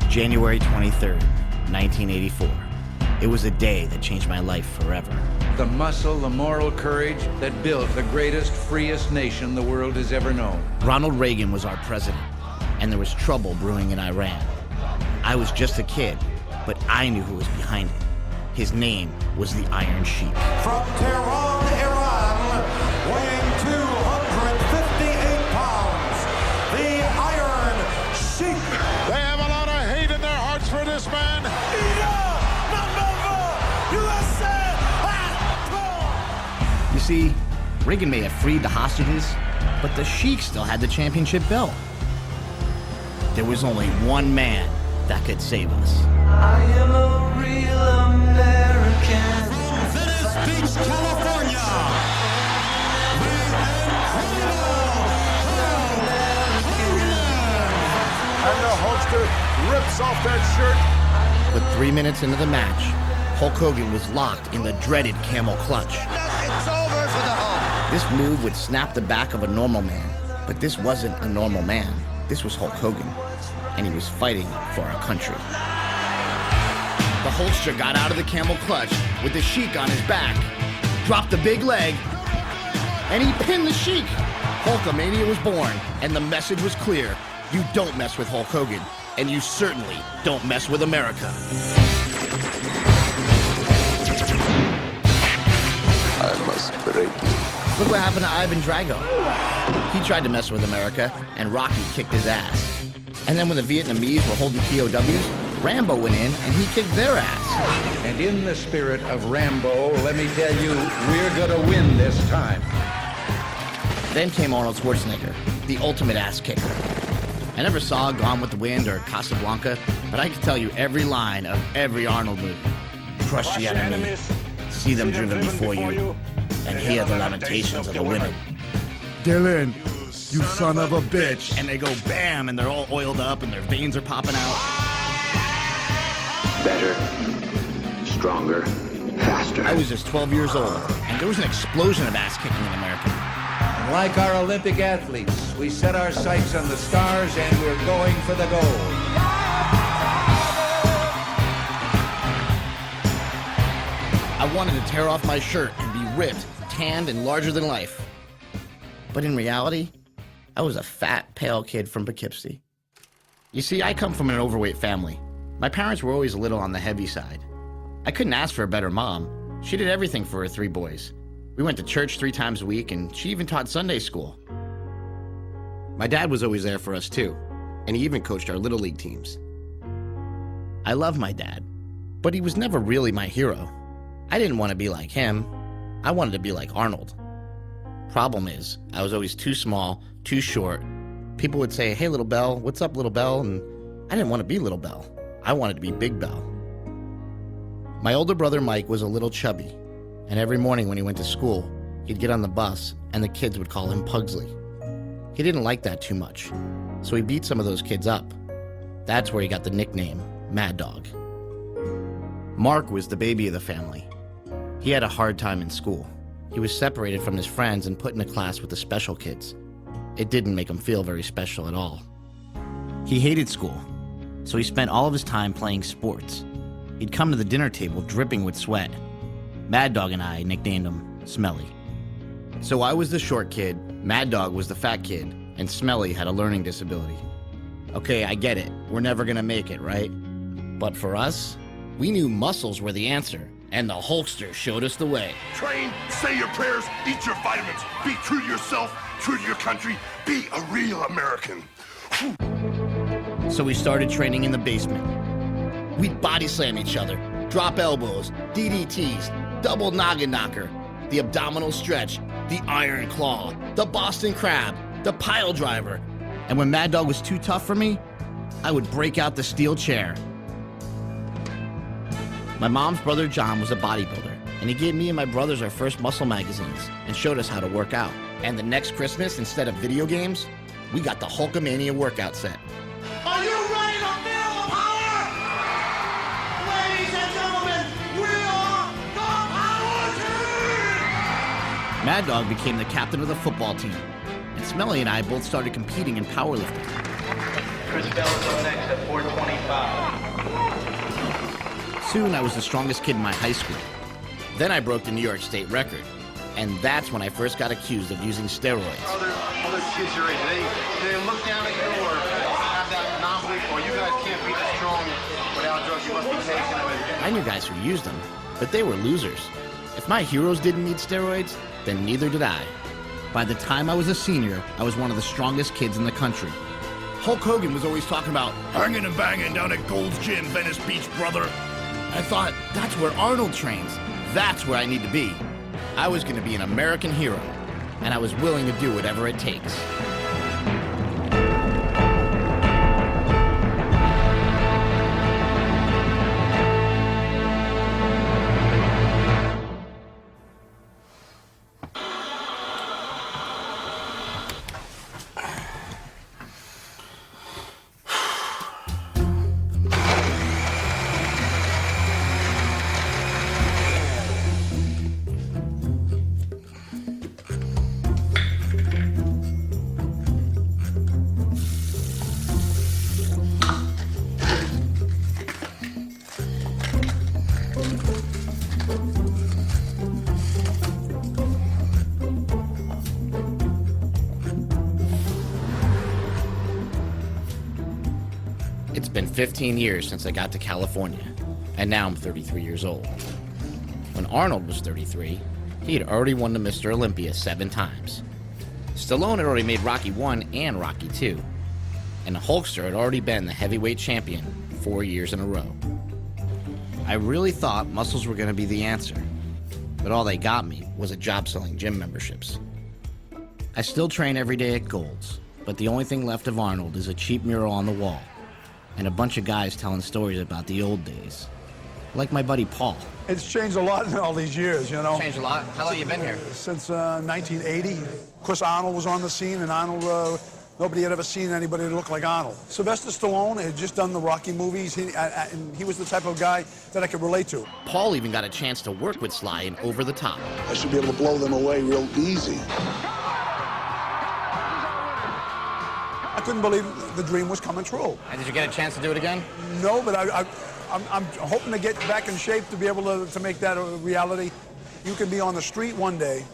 January 23rd, 1984. It was a day that changed my life forever. The muscle, the moral courage that built the greatest, freest nation the world has ever known. Ronald Reagan was our president, and there was trouble brewing in Iran. I was just a kid, but I knew who was behind it. His name was the Iron Sheik. From Tehran, Iran, weighing 258 pounds, the Iron Sheik. They have a lot of hate in their hearts for this man. You see, Reagan may have freed the hostages, but the Sheik still had the championship belt. There was only one man that could save us. I am a real American. From Venice Beach, California, the And the Hulkster rips off that shirt. But 3 minutes into the match, Hulk Hogan was locked in the dreaded camel clutch. It's over for the Hulk. This move would snap the back of a normal man, but this wasn't a normal man. This was Hulk Hogan, and he was fighting for our country. The Hulkster got out of the camel clutch with the Sheik on his back, dropped the big leg, and he pinned the Sheik. Hulkamania was born, and the message was clear. You don't mess with Hulk Hogan, and you certainly don't mess with America. I must break you. Look what happened to Ivan Drago. He tried to mess with America, and Rocky kicked his ass. And then when the Vietnamese were holding POWs, Rambo went in and he kicked their ass. And in the spirit of Rambo, let me tell you, we're gonna win this time. Then came Arnold Schwarzenegger, the ultimate ass kicker. I never saw Gone with the Wind or Casablanca, but I could tell you every line of every Arnold movie. Crush the enemy, see them driven before you, and hear the lamentations of the women. Dylan, you son of a bitch. And they go bam, and they're all oiled up, and their veins are popping out. Better, stronger, faster. I was just 12 years old, and there was an explosion of ass kicking in America. And like our Olympic athletes, we set our sights on the stars and we're going for the gold. I wanted to tear off my shirt and be ripped, tanned, and larger than life. But in reality, I was a fat, pale kid from Poughkeepsie. You see, I come from an overweight family. My parents were always a little on the heavy side. I couldn't ask for a better mom. She did everything for her 3 boys. We went to church 3 times a week, and she even taught Sunday school. My dad was always there for us too, and he even coached our Little League teams. I love my dad, but he was never really my hero. I didn't want to be like him. I wanted to be like Arnold. Problem is, I was always too small, too short. People would say, "Hey, Little Bell, what's up, Little Bell?" And I didn't want to be Little Bell. I wanted to be Big Bell. My older brother Mike was a little chubby, and every morning when he went to school, he'd get on the bus and the kids would call him Pugsley. He didn't like that too much, so he beat some of those kids up. That's where he got the nickname Mad Dog. Mark was the baby of the family. He had a hard time in school. He was separated from his friends and put in a class with the special kids. It didn't make him feel very special at all. He hated school, so he spent all of his time playing sports. He'd come to the dinner table dripping with sweat. Mad Dog and I nicknamed him Smelly. So I was the short kid, Mad Dog was the fat kid, and Smelly had a learning disability. Okay, I get it. We're never gonna make it, right? But for us, we knew muscles were the answer, and the Hulkster showed us the way. Train, say your prayers, eat your vitamins, be true to yourself, true to your country, be a real American. So we started training in the basement. We'd body slam each other, drop elbows, DDTs, double noggin knocker, the abdominal stretch, the iron claw, the Boston crab, the pile driver. And when Mad Dog was too tough for me, I would break out the steel chair. My mom's brother John was a bodybuilder, and he gave me and my brothers our first muscle magazines and showed us how to work out. And the next Christmas, instead of video games, we got the Hulkamania workout set. Are you ready to feel the power? Ladies and gentlemen, we are the Power Team! Mad Dog became the captain of the football team, and Smelly and I both started competing in powerlifting. Chris Bell's up next at 425. Soon I was the strongest kid in my high school. Then I broke the New York State record. And that's when I first got accused of using steroids. Other kids your age, they look down at you or have that monopoly, or you guys can't be as strong without drugs, you must be taking them. I knew guys who used them, but they were losers. If my heroes didn't need steroids, then neither did I. By the time I was a senior, I was one of the strongest kids in the country. Hulk Hogan was always talking about Hanging and banging down at Gold's Gym, Venice Beach, brother. I thought, that's where Arnold trains. That's where I need to be. I was going to be an American hero, and I was willing to do whatever it takes. It's been 15 years since I got to California, and now I'm 33 years old. When Arnold was 33, he had already won the Mr. Olympia 7 times. Stallone had already made Rocky 1 and Rocky 2, and the Hulkster had already been the heavyweight champion 4 years in a row. I really thought muscles were going to be the answer, but all they got me was a job selling gym memberships. I still train every day at Gold's, but the only thing left of Arnold is a cheap mural on the wall, and a bunch of guys telling stories about the old days. Like my buddy Paul. It's changed a lot in all these years, you know. Changed a lot? How long you been here? Since 1980. Of course, Arnold was on the scene, and Arnold, nobody had ever seen anybody that looked like Arnold. Sylvester Stallone had just done the Rocky movies, and he was the type of guy that I could relate to. Paul even got a chance to work with Sly in Over the Top. I should be able to blow them away real easy. I couldn't believe the dream was coming true. And did you get a chance to do it again? No, but I'm hoping to get back in shape to be able to make that a reality. You can be on the street one day,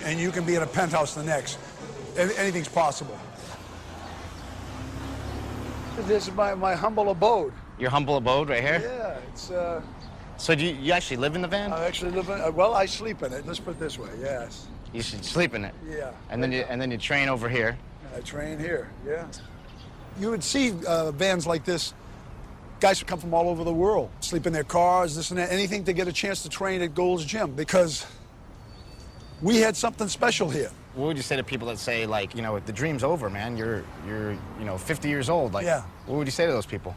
and you can be in a penthouse the next. Anything's possible. This is my humble abode. Your humble abode right here? Yeah, it's... So do you actually live in the van? I actually live in... well, I sleep in it. Let's put it this way, yes. You should sleep in it? Yeah. And then you train over here? I train here, yeah. You would see vans like this. Guys would come from all over the world, sleep in their cars, this and that, anything to get a chance to train at Gold's Gym, because we had something special here. What would you say to people that say, like, you know, the dream's over, man? You're 50 years old. Like, yeah. What would you say to those people?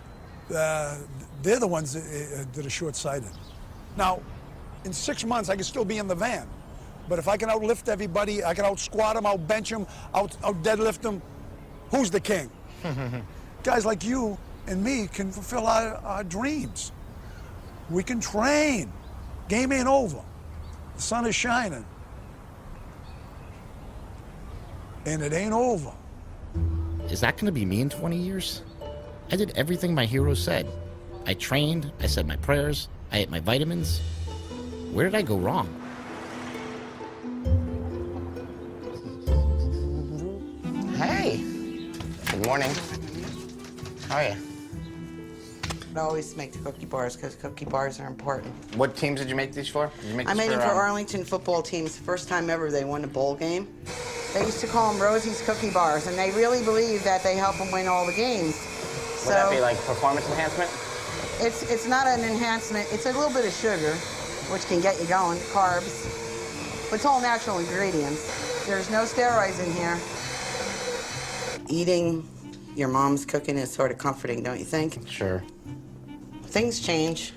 They're the ones that are short-sighted. Now, in 6 months, I could still be in the van. But if I can outlift everybody, I can out-squat them, out-bench them, out-deadlift them, who's the king? Guys like you and me can fulfill our dreams. We can train. Game ain't over. The sun is shining. And it ain't over. Is that going to be me in 20 years? I did everything my hero said. I trained, I said my prayers, I ate my vitamins. Where did I go wrong? Hey. Good morning. How are you? I always make the cookie bars because cookie bars are important. What teams did you make these for? I made them for Arlington football teams. The first time ever they won a bowl game. They used to call them Rosie's Cookie Bars, and they really believe that they help them win all the games. Would that be like performance enhancement? It's not an enhancement. It's a little bit of sugar, which can get you going, carbs. But it's all natural ingredients. There's no steroids in here. Eating your mom's cooking is sort of comforting, don't you think? Sure. Things change,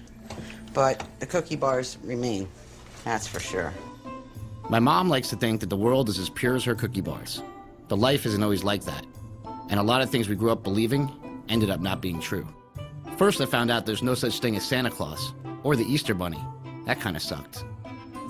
but the cookie bars remain. That's for sure. My mom likes to think that the world is as pure as her cookie bars. But life isn't always like that. And a lot of things we grew up believing ended up not being true. First, I found out there's no such thing as Santa Claus or the Easter Bunny. That kind of sucked.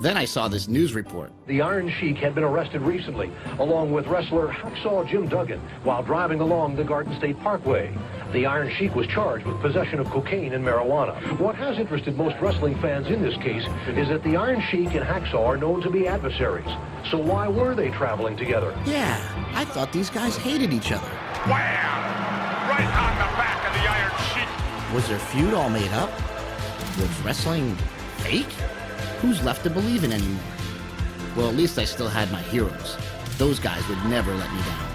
Then I saw this news report. The Iron Sheik had been arrested recently, along with wrestler Hacksaw Jim Duggan, while driving along the Garden State Parkway. The Iron Sheik was charged with possession of cocaine and marijuana. What has interested most wrestling fans in this case is that the Iron Sheik and Hacksaw are known to be adversaries. So why were they traveling together? Yeah, I thought these guys hated each other. Wham! Right on the back of the Iron Sheik. Was their feud all made up? Was wrestling fake? Who's left to believe in anymore? Well, at least I still had my heroes. Those guys would never let me down.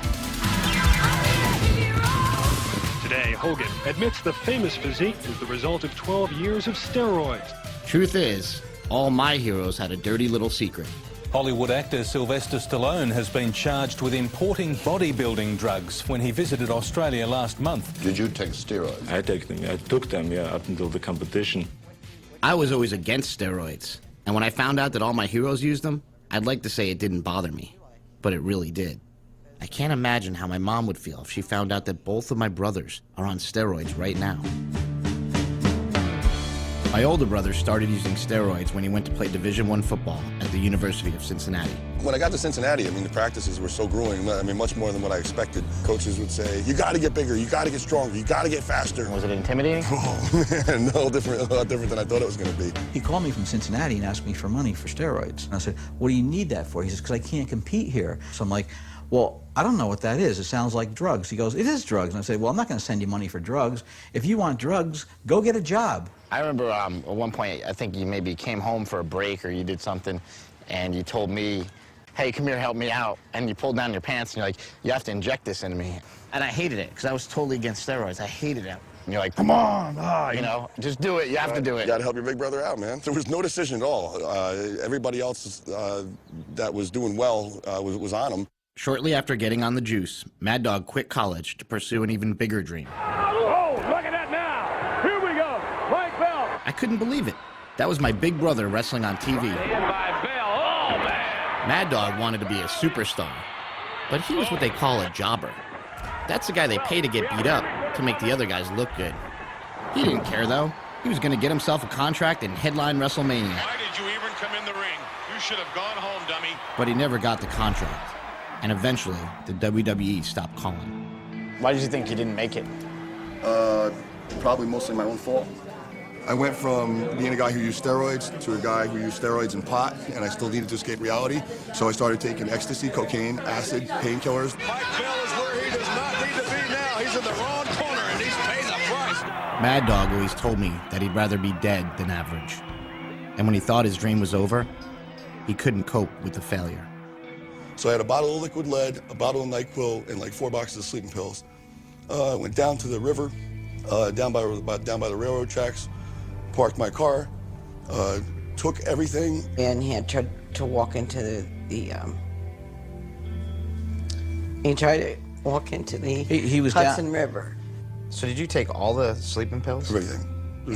Today, Hogan admits the famous physique was the result of 12 years of steroids. Truth is, all my heroes had a dirty little secret. Hollywood actor Sylvester Stallone has been charged with importing bodybuilding drugs when he visited Australia last month. Did you take steroids? I took them, yeah, up until the competition. I was always against steroids, and when I found out that all my heroes used them, I'd like to say it didn't bother me, but it really did. I can't imagine how my mom would feel if she found out that both of my brothers are on steroids right now. My older brother started using steroids when he went to play Division I football at the University of Cincinnati. When I got to Cincinnati, I mean, the practices were so grueling. I mean, much more than what I expected. Coaches would say, you got to get bigger, you got to get stronger, you got to get faster. Was it intimidating? Oh, man, a lot different than I thought it was going to be. He called me from Cincinnati and asked me for money for steroids. And I said, what do you need that for? He says, because I can't compete here. So I'm like, well, I don't know what that is. It sounds like drugs. He goes, it is drugs. And I say, well, I'm not going to send you money for drugs. If you want drugs, go get a job. I remember at one point, I think you maybe came home for a break or you did something, and you told me, hey, come here, help me out. And you pulled down your pants, and you're like, you have to inject this into me. And I hated it, because I was totally against steroids. I hated it. And you're like, come on, you know, just do it. You have to do it. You got to help your big brother out, man. There was no decision at all. Everybody else that was doing well was on him. Shortly after getting on the juice, Mad Dog quit college to pursue an even bigger dream. Oh, look at that now. Here we go. Mike Bell. I couldn't believe it. That was my big brother wrestling on TV. By Bell. Oh, man. Mad Dog wanted to be a superstar, but he was what they call a jobber. That's the guy they pay to get beat up to make the other guys look good. He didn't care, though. He was going to get himself a contract and headline WrestleMania. Why did you even come in the ring? You should have gone home, dummy. But he never got the contract. And eventually, the WWE stopped calling. Why did you think you didn't make it? Probably mostly my own fault. I went from being a guy who used steroids to a guy who used steroids and pot, and I still needed to escape reality. So I started taking ecstasy, cocaine, acid, painkillers. Mike Bell is where he does not need to be now. He's in the wrong corner, and he's paying the price. Mad Dog always told me that he'd rather be dead than average. And when he thought his dream was over, he couldn't cope with the failure. So I had a bottle of liquid lead, a bottle of NyQuil, and like 4 boxes of sleeping pills. Went down to the river, down by the railroad tracks, parked my car, took everything. And he had tried to walk into he tried to walk into the Hudson River. So did you take all the sleeping pills? Everything.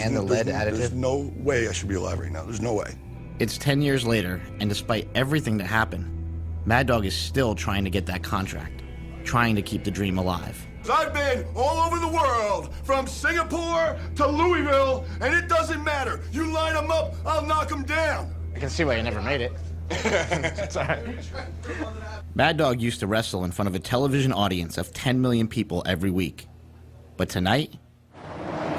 And the lead additive? There's no way I should be alive right now. There's no way. It's 10 years later, and despite everything that happened, Mad Dog is still trying to get that contract, trying to keep the dream alive. I've been all over the world, from Singapore to Louisville, and it doesn't matter. You line them up, I'll knock them down. I can see why you never made it. It's all right. Mad Dog used to wrestle in front of a television audience of 10 million people every week. But tonight,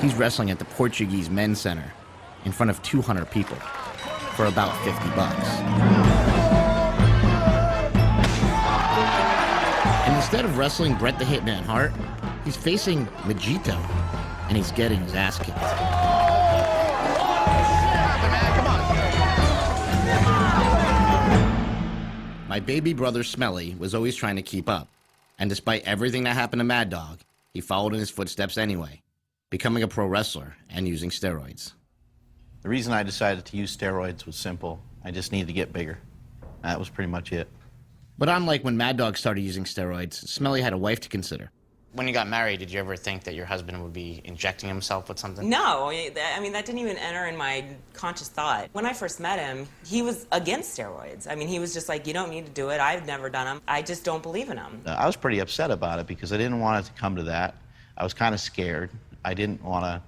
he's wrestling at the Portuguese Men's Center in front of 200 people for about $50. And instead of wrestling Bret the Hitman Hart, he's facing Majito, and he's getting his ass kicked. My baby brother Smelly was always trying to keep up, and despite everything that happened to Mad Dog, he followed in his footsteps anyway, becoming a pro wrestler and using steroids. The reason I decided to use steroids was simple. I just needed to get bigger. That was pretty much it. But unlike when Mad Dog started using steroids, Smelly had a wife to consider. When you got married, did you ever think that your husband would be injecting himself with something? No, I mean, that didn't even enter in my conscious thought. When I first met him, he was against steroids. I mean, he was just like, you don't need to do it. I've never done them. I just don't believe in them. I was pretty upset about it because I didn't want it to come to that. I was kind of scared. I didn't want to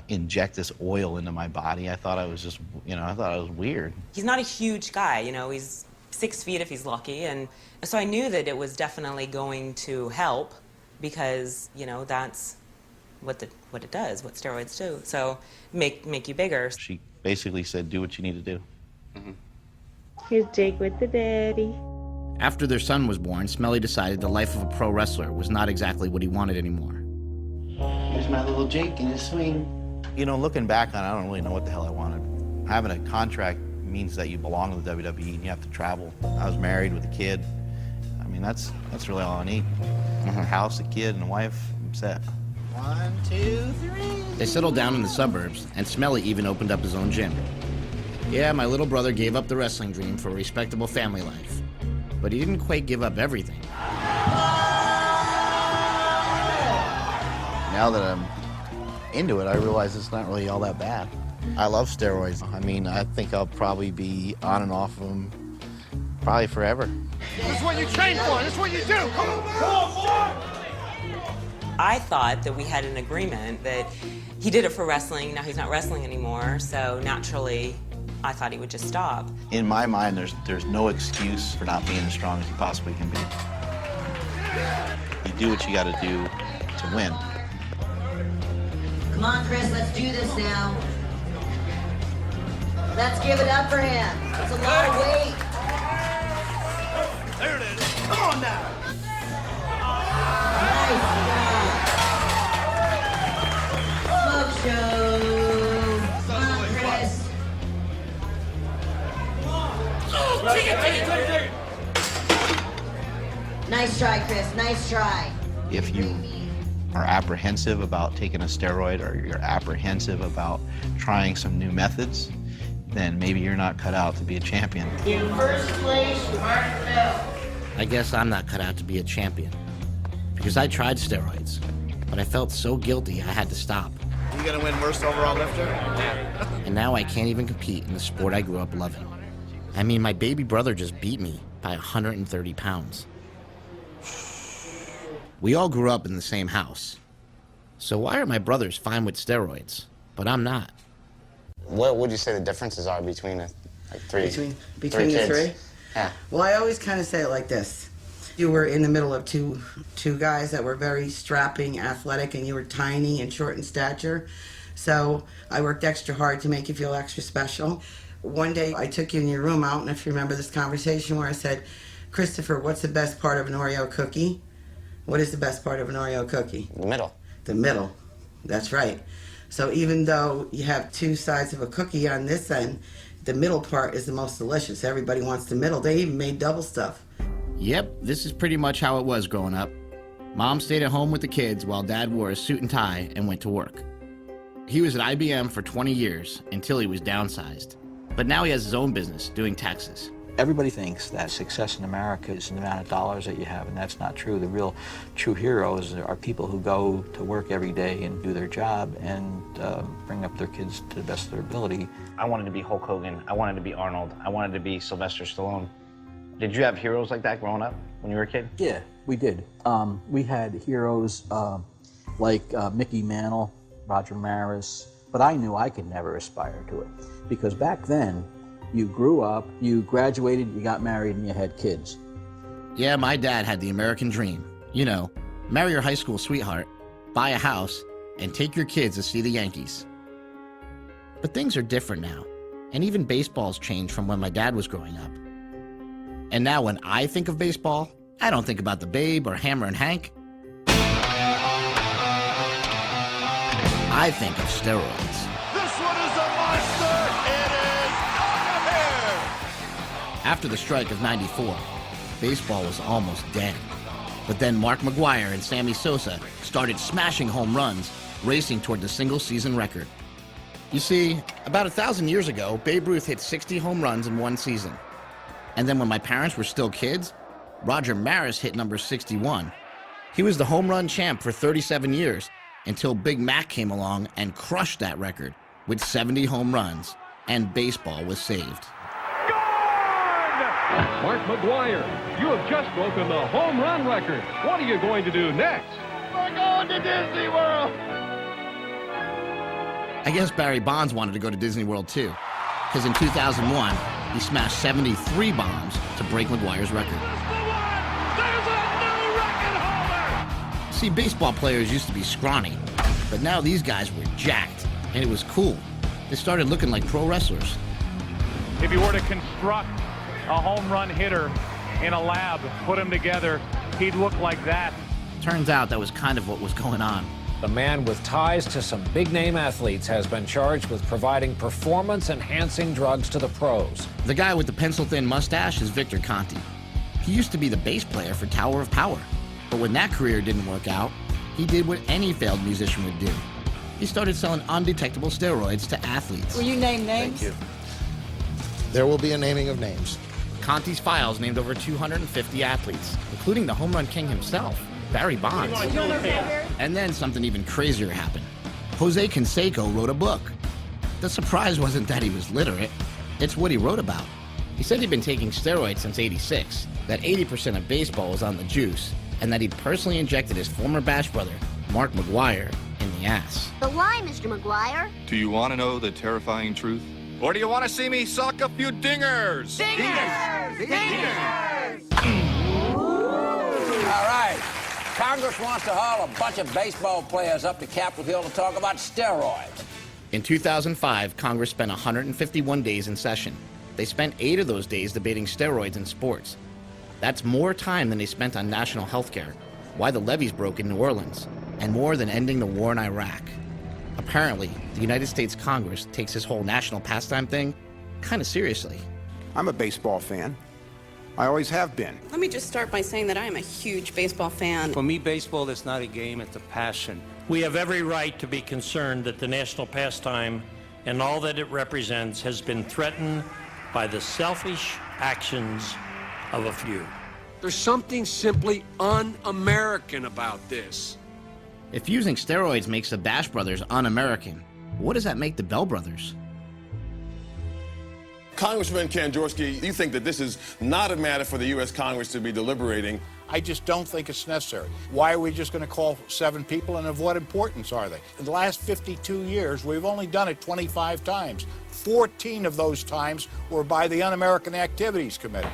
inject this oil into my body. I thought I was just, I thought I was weird. He's not a huge guy, he's 6 feet if he's lucky, and so I knew that it was definitely going to help because, that's what it does, what steroids do. So make you bigger. She basically said, do what you need to do. Here's Jake with the daddy. After their son was born, Smelly decided the life of a pro wrestler was not exactly what he wanted anymore. Here's my little Jake in his swing. Looking back on it, I don't really know what the hell I wanted. Having a contract means that you belong to the WWE and you have to travel. I was married with a kid. I mean, that's really all I need. A house, a kid, and a wife, I'm set. 1, 2, 3. They settled down in the suburbs, and Smelly even opened up his own gym. Yeah, my little brother gave up the wrestling dream for a respectable family life, but he didn't quite give up everything. Now that I'm into it, I realize it's not really all that bad. I love steroids. I mean, I think I'll probably be on and off of them probably forever. This is what you train for. This is what you do. Come on, boy. I thought that we had an agreement that he did it for wrestling, now he's not wrestling anymore, so naturally I thought he would just stop. In my mind, there's no excuse for not being as strong as you possibly can be. You do what you got to do to win. Come on, Chris, let's do this now. Let's give it up for him. It's a lot of weight. There it is. Come on now. Nice job. Smoke show. Come on, Chris. Take it. Nice try, Chris. Nice try. If you are apprehensive about taking a steroid or you're apprehensive about trying some new methods, then maybe you're not cut out to be a champion. In first place, Mark Bell. I guess I'm not cut out to be a champion, because I tried steroids, but I felt so guilty I had to stop. You gonna win worst overall lifter? And now I can't even compete in the sport I grew up loving. I mean, my baby brother just beat me by 130 pounds. We all grew up in the same house. So why are my brothers fine with steroids, but I'm not? What would you say the differences are between three Between the kids? three? Yeah. Well, I always kind of say it like this. You were in the middle of two guys that were very strapping, athletic, and you were tiny and short in stature. So I worked extra hard to make you feel extra special. One day I took you in your room out, and if you remember this conversation where I said, Christopher, what's the best part of an Oreo cookie? What is the best part of an Oreo cookie? The middle. The middle. That's right. So even though you have two sides of a cookie on this end, the middle part is the most delicious. Everybody wants the middle. They even made double stuff. Yep, this is pretty much how it was growing up. Mom stayed at home with the kids while Dad wore a suit and tie and went to work. He was at IBM for 20 years until he was downsized. But now he has his own business doing taxes. Everybody thinks that success in America is the amount of dollars that you have, and that's not true. The real true heroes are people who go to work every day and do their job and bring up their kids to the best of their ability. I wanted to be Hulk Hogan. I wanted to be Arnold. I wanted to be Sylvester Stallone. Did you have heroes like that growing up when you were a kid? Yeah, we did. We had heroes like Mickey Mantle, Roger Maris, but I knew I could never aspire to it because back then, you grew up, you graduated, you got married, and you had kids. Yeah, my dad had the American dream. You know, marry your high school sweetheart, buy a house, and take your kids to see the Yankees. But things are different now, and even baseball's changed from when my dad was growing up. And now when I think of baseball, I don't think about the Babe or Hammer and Hank. I think of steroids. This one is a monster. It is out of here. After the strike of '94, baseball was almost dead. But then Mark McGwire and Sammy Sosa started smashing home runs, racing toward the single-season record. You see, about 1,000 years ago, Babe Ruth hit 60 home runs in one season. And then when my parents were still kids, Roger Maris hit number 61. He was the home run champ for 37 years until Big Mac came along and crushed that record with 70 home runs, and baseball was saved. Mark McGwire, you have just broken the home run record. What are you going to do next? We're going to Disney World. I guess Barry Bonds wanted to go to Disney World too, because in 2001, he smashed 73 bombs to break McGuire's record. See, baseball players used to be scrawny, but now these guys were jacked, and it was cool. They started looking like pro wrestlers. If you were to construct a home run hitter in a lab, put him together, he'd look like that. Turns out that was kind of what was going on. The man with ties to some big-name athletes has been charged with providing performance-enhancing drugs to the pros. The guy with the pencil-thin mustache is Victor Conti. He used to be the bass player for Tower of Power. But when that career didn't work out, he did what any failed musician would do. He started selling undetectable steroids to athletes. Will you name names? Thank you. There will be a naming of names. Conti's files named over 250 athletes, including the home run king himself, Barry Bonds. And then something even crazier happened. Jose Canseco wrote a book. The surprise wasn't that he was literate, it's what he wrote about. He said he'd been taking steroids since '86, that 80% of baseball was on the juice, and that he'd personally injected his former Bash brother, Mark McGuire, in the ass. But why, Mr. McGuire? Do you want to know the terrifying truth? Or do you want to see me suck a few dingers? Dingers! Dingers! All right. Congress wants to haul a bunch of baseball players up to Capitol Hill to talk about steroids. In 2005, Congress spent 151 days in session. They spent 8 of those days debating steroids in sports. That's more time than they spent on national health care, why the levees broke in New Orleans, and more than ending the war in Iraq. Apparently, the United States Congress takes this whole national pastime thing kind of seriously. I'm a baseball fan. I always have been. Let me just start by saying that I am a huge baseball fan. For me, baseball is not a game, it's a passion. We have every right to be concerned that the national pastime and all that it represents has been threatened by the selfish actions of a few. There's something simply un-American about this. If using steroids makes the Bash Brothers un-American, what does that make the Bell Brothers? Congressman Kanjorski, you think that this is not a matter for the U.S. Congress to be deliberating? I just don't think it's necessary. Why are we just going to call 7 people, and of what importance are they? In the last 52 years, we've only done it 25 times. 14 of those times were by the Un-American Activities Committee.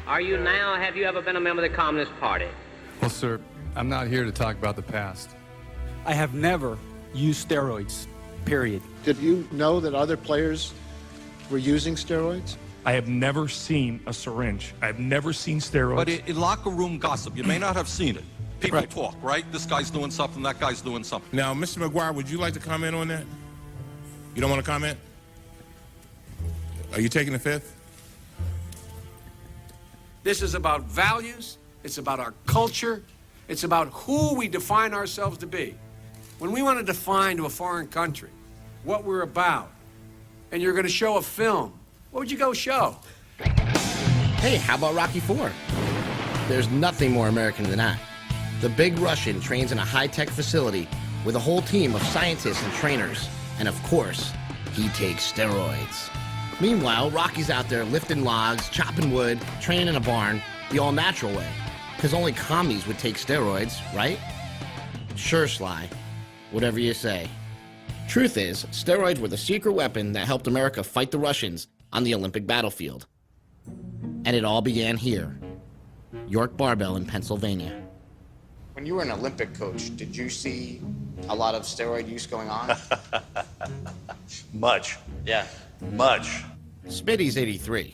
Are you now, or have you ever been a member of the Communist Party? Well, sir, I'm not here to talk about the past. I have never used steroids, period. Did you know that other players were using steroids? I have never seen a syringe. I've never seen steroids. But in locker room gossip, you may not have seen it. People talk, right? This guy's doing something, that guy's doing something. Now, Mr. McGuire, would you like to comment on that? You don't want to comment? Are you taking the fifth? This is about values. It's about our culture. It's about who we define ourselves to be. When we want to define to a foreign country what we're about, and you're going to show a film, what would you go show? Hey, how about Rocky IV? There's nothing more American than that. The big Russian trains in a high-tech facility with a whole team of scientists and trainers. And of course, he takes steroids. Meanwhile, Rocky's out there lifting logs, chopping wood, training in a barn, the all-natural way. Because only commies would take steroids, right? Sure, Sly. Whatever you say. Truth is, steroids were the secret weapon that helped America fight the Russians on the Olympic battlefield. And it all began here, York Barbell in Pennsylvania. When you were an Olympic coach, did you see a lot of steroid use going on? Much. Yeah. Much. Smitty's 83,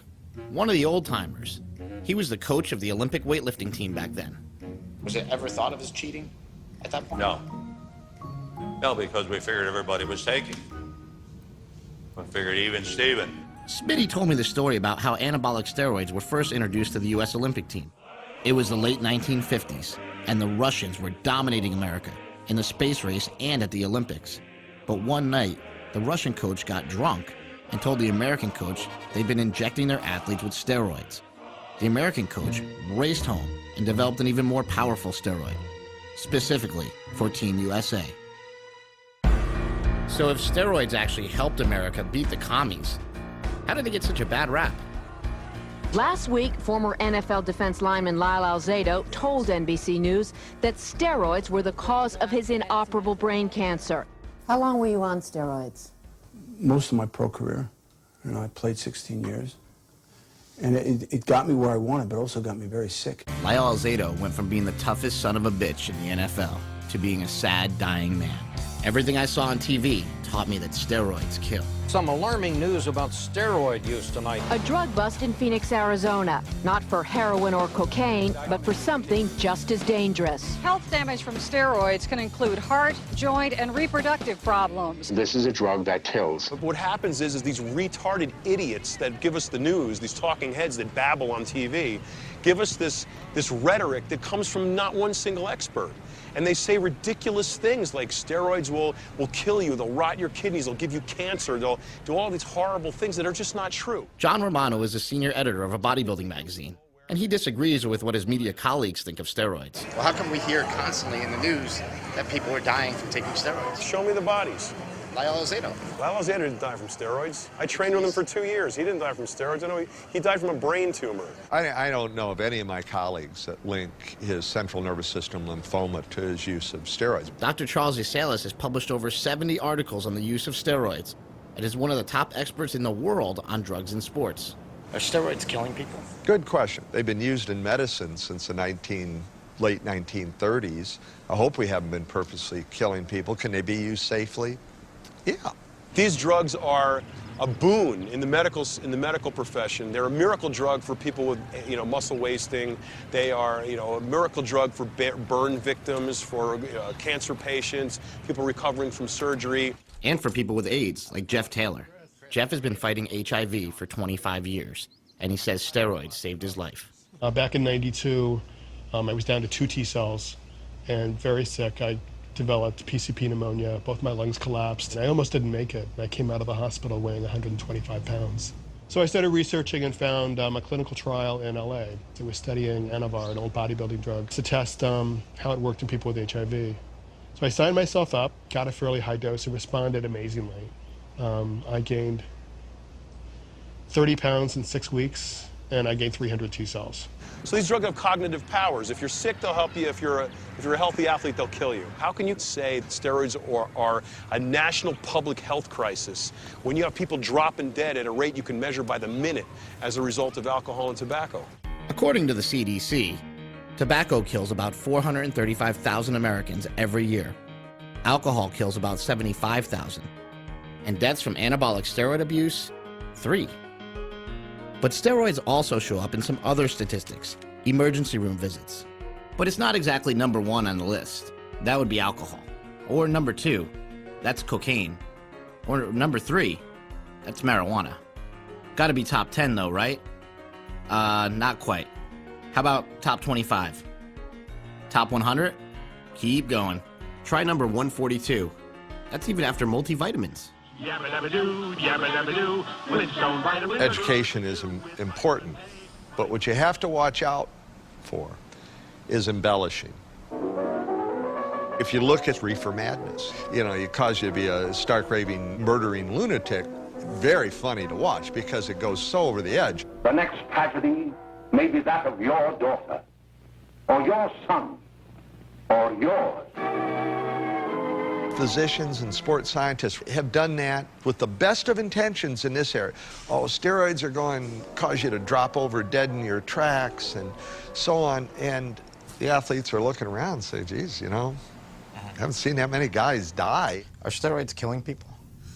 one of the old-timers. He was the coach of the Olympic weightlifting team back then. Was it ever thought of as cheating at that point? No. No, because we figured everybody was taking. We figured even Steven. Smitty told me the story about how anabolic steroids were first introduced to the U.S. Olympic team. It was the late 1950s, and the Russians were dominating America in the space race and at the Olympics. But one night, the Russian coach got drunk and told the American coach they'd been injecting their athletes with steroids. The American coach raced home and developed an even more powerful steroid, specifically for Team USA. So if steroids actually helped America beat the commies, how did they get such a bad rap? Last week, former NFL defense lineman Lyle Alzado told NBC News that steroids were the cause of his inoperable brain cancer. How long were you on steroids? Most of my pro career. You know, I played 16 years. And it got me where I wanted, but also got me very sick. Lyle Alzado went from being the toughest son of a bitch in the NFL to being a sad, dying man. Everything I saw on TV taught me that steroids kill. Some alarming news about steroid use tonight. A drug bust in Phoenix, Arizona. Not for heroin or cocaine, but for something just as dangerous. Health damage from steroids can include heart, joint, and reproductive problems. This is a drug that kills. But what happens is these retarded idiots that give us the news, these talking heads that babble on TV, give us this rhetoric that comes from not one single expert. And they say ridiculous things like steroids will kill you, they'll rot your kidneys, they'll give you cancer, they'll do all these horrible things that are just not true. John Romano is a senior editor of a bodybuilding magazine, and he disagrees with what his media colleagues think of steroids. Well, how come we hear constantly in the news that people are dying from taking steroids? Show me the bodies. Lyle Alzado. Lyle Alzado didn't die from steroids. I trained with him for 2 years. He didn't die from steroids. I know he died from a brain tumor. I don't know of any of my colleagues that link his central nervous system lymphoma to his use of steroids. Dr. Charles Esalis has published over 70 articles on the use of steroids and is one of the top experts in the world on drugs in sports. Are steroids killing people? Good question. They've been used in medicine since the late 1930s. I hope we haven't been purposely killing people. Can they be used safely? Yeah. These drugs are a boon in the medical profession. They're a miracle drug for people with, muscle wasting. They are, a miracle drug for burn victims, for cancer patients, people recovering from surgery. And for people with AIDS, like Jeff Taylor. Jeff has been fighting HIV for 25 years, and he says steroids saved his life. Back in '92, I was down to 2 T cells and very sick. I developed PCP pneumonia. Both my lungs collapsed. I almost didn't make it. I came out of the hospital weighing 125 pounds. So I started researching and found a clinical trial in LA. It was studying Anavar, an old bodybuilding drug, to test how it worked in people with HIV. So I signed myself up, got a fairly high dose, and responded amazingly. I gained 30 pounds in 6 weeks, and I gained 300 T cells. So these drugs have cognitive powers. If you're sick, they'll help you. If you're a healthy athlete, they'll kill you. How can you say that steroids are a national public health crisis when you have people dropping dead at a rate you can measure by the minute as a result of alcohol and tobacco? According to the CDC, tobacco kills about 435,000 Americans every year. Alcohol kills about 75,000. And deaths from anabolic steroid abuse, 3. But steroids also show up in some other statistics, emergency room visits. But it's not exactly number 1 on the list. That would be alcohol. Or number 2, that's cocaine. Or number 3, that's marijuana. Gotta be top 10 though, right? Not quite. How about top 25? Top 100? Keep going. Try number 142. That's even after multivitamins. Education is important, but what you have to watch out for is embellishing. If you look at reefer madness, it causes you to be a stark raving, murdering lunatic. Very funny to watch because it goes so over the edge. The next tragedy may be that of your daughter, or your son, or yours. Physicians and sports scientists have done that with the best of intentions in this area. Oh, steroids are going to cause you to drop over dead in your tracks and so on. And the athletes are looking around and say, geez, I haven't seen that many guys die. Are steroids killing people?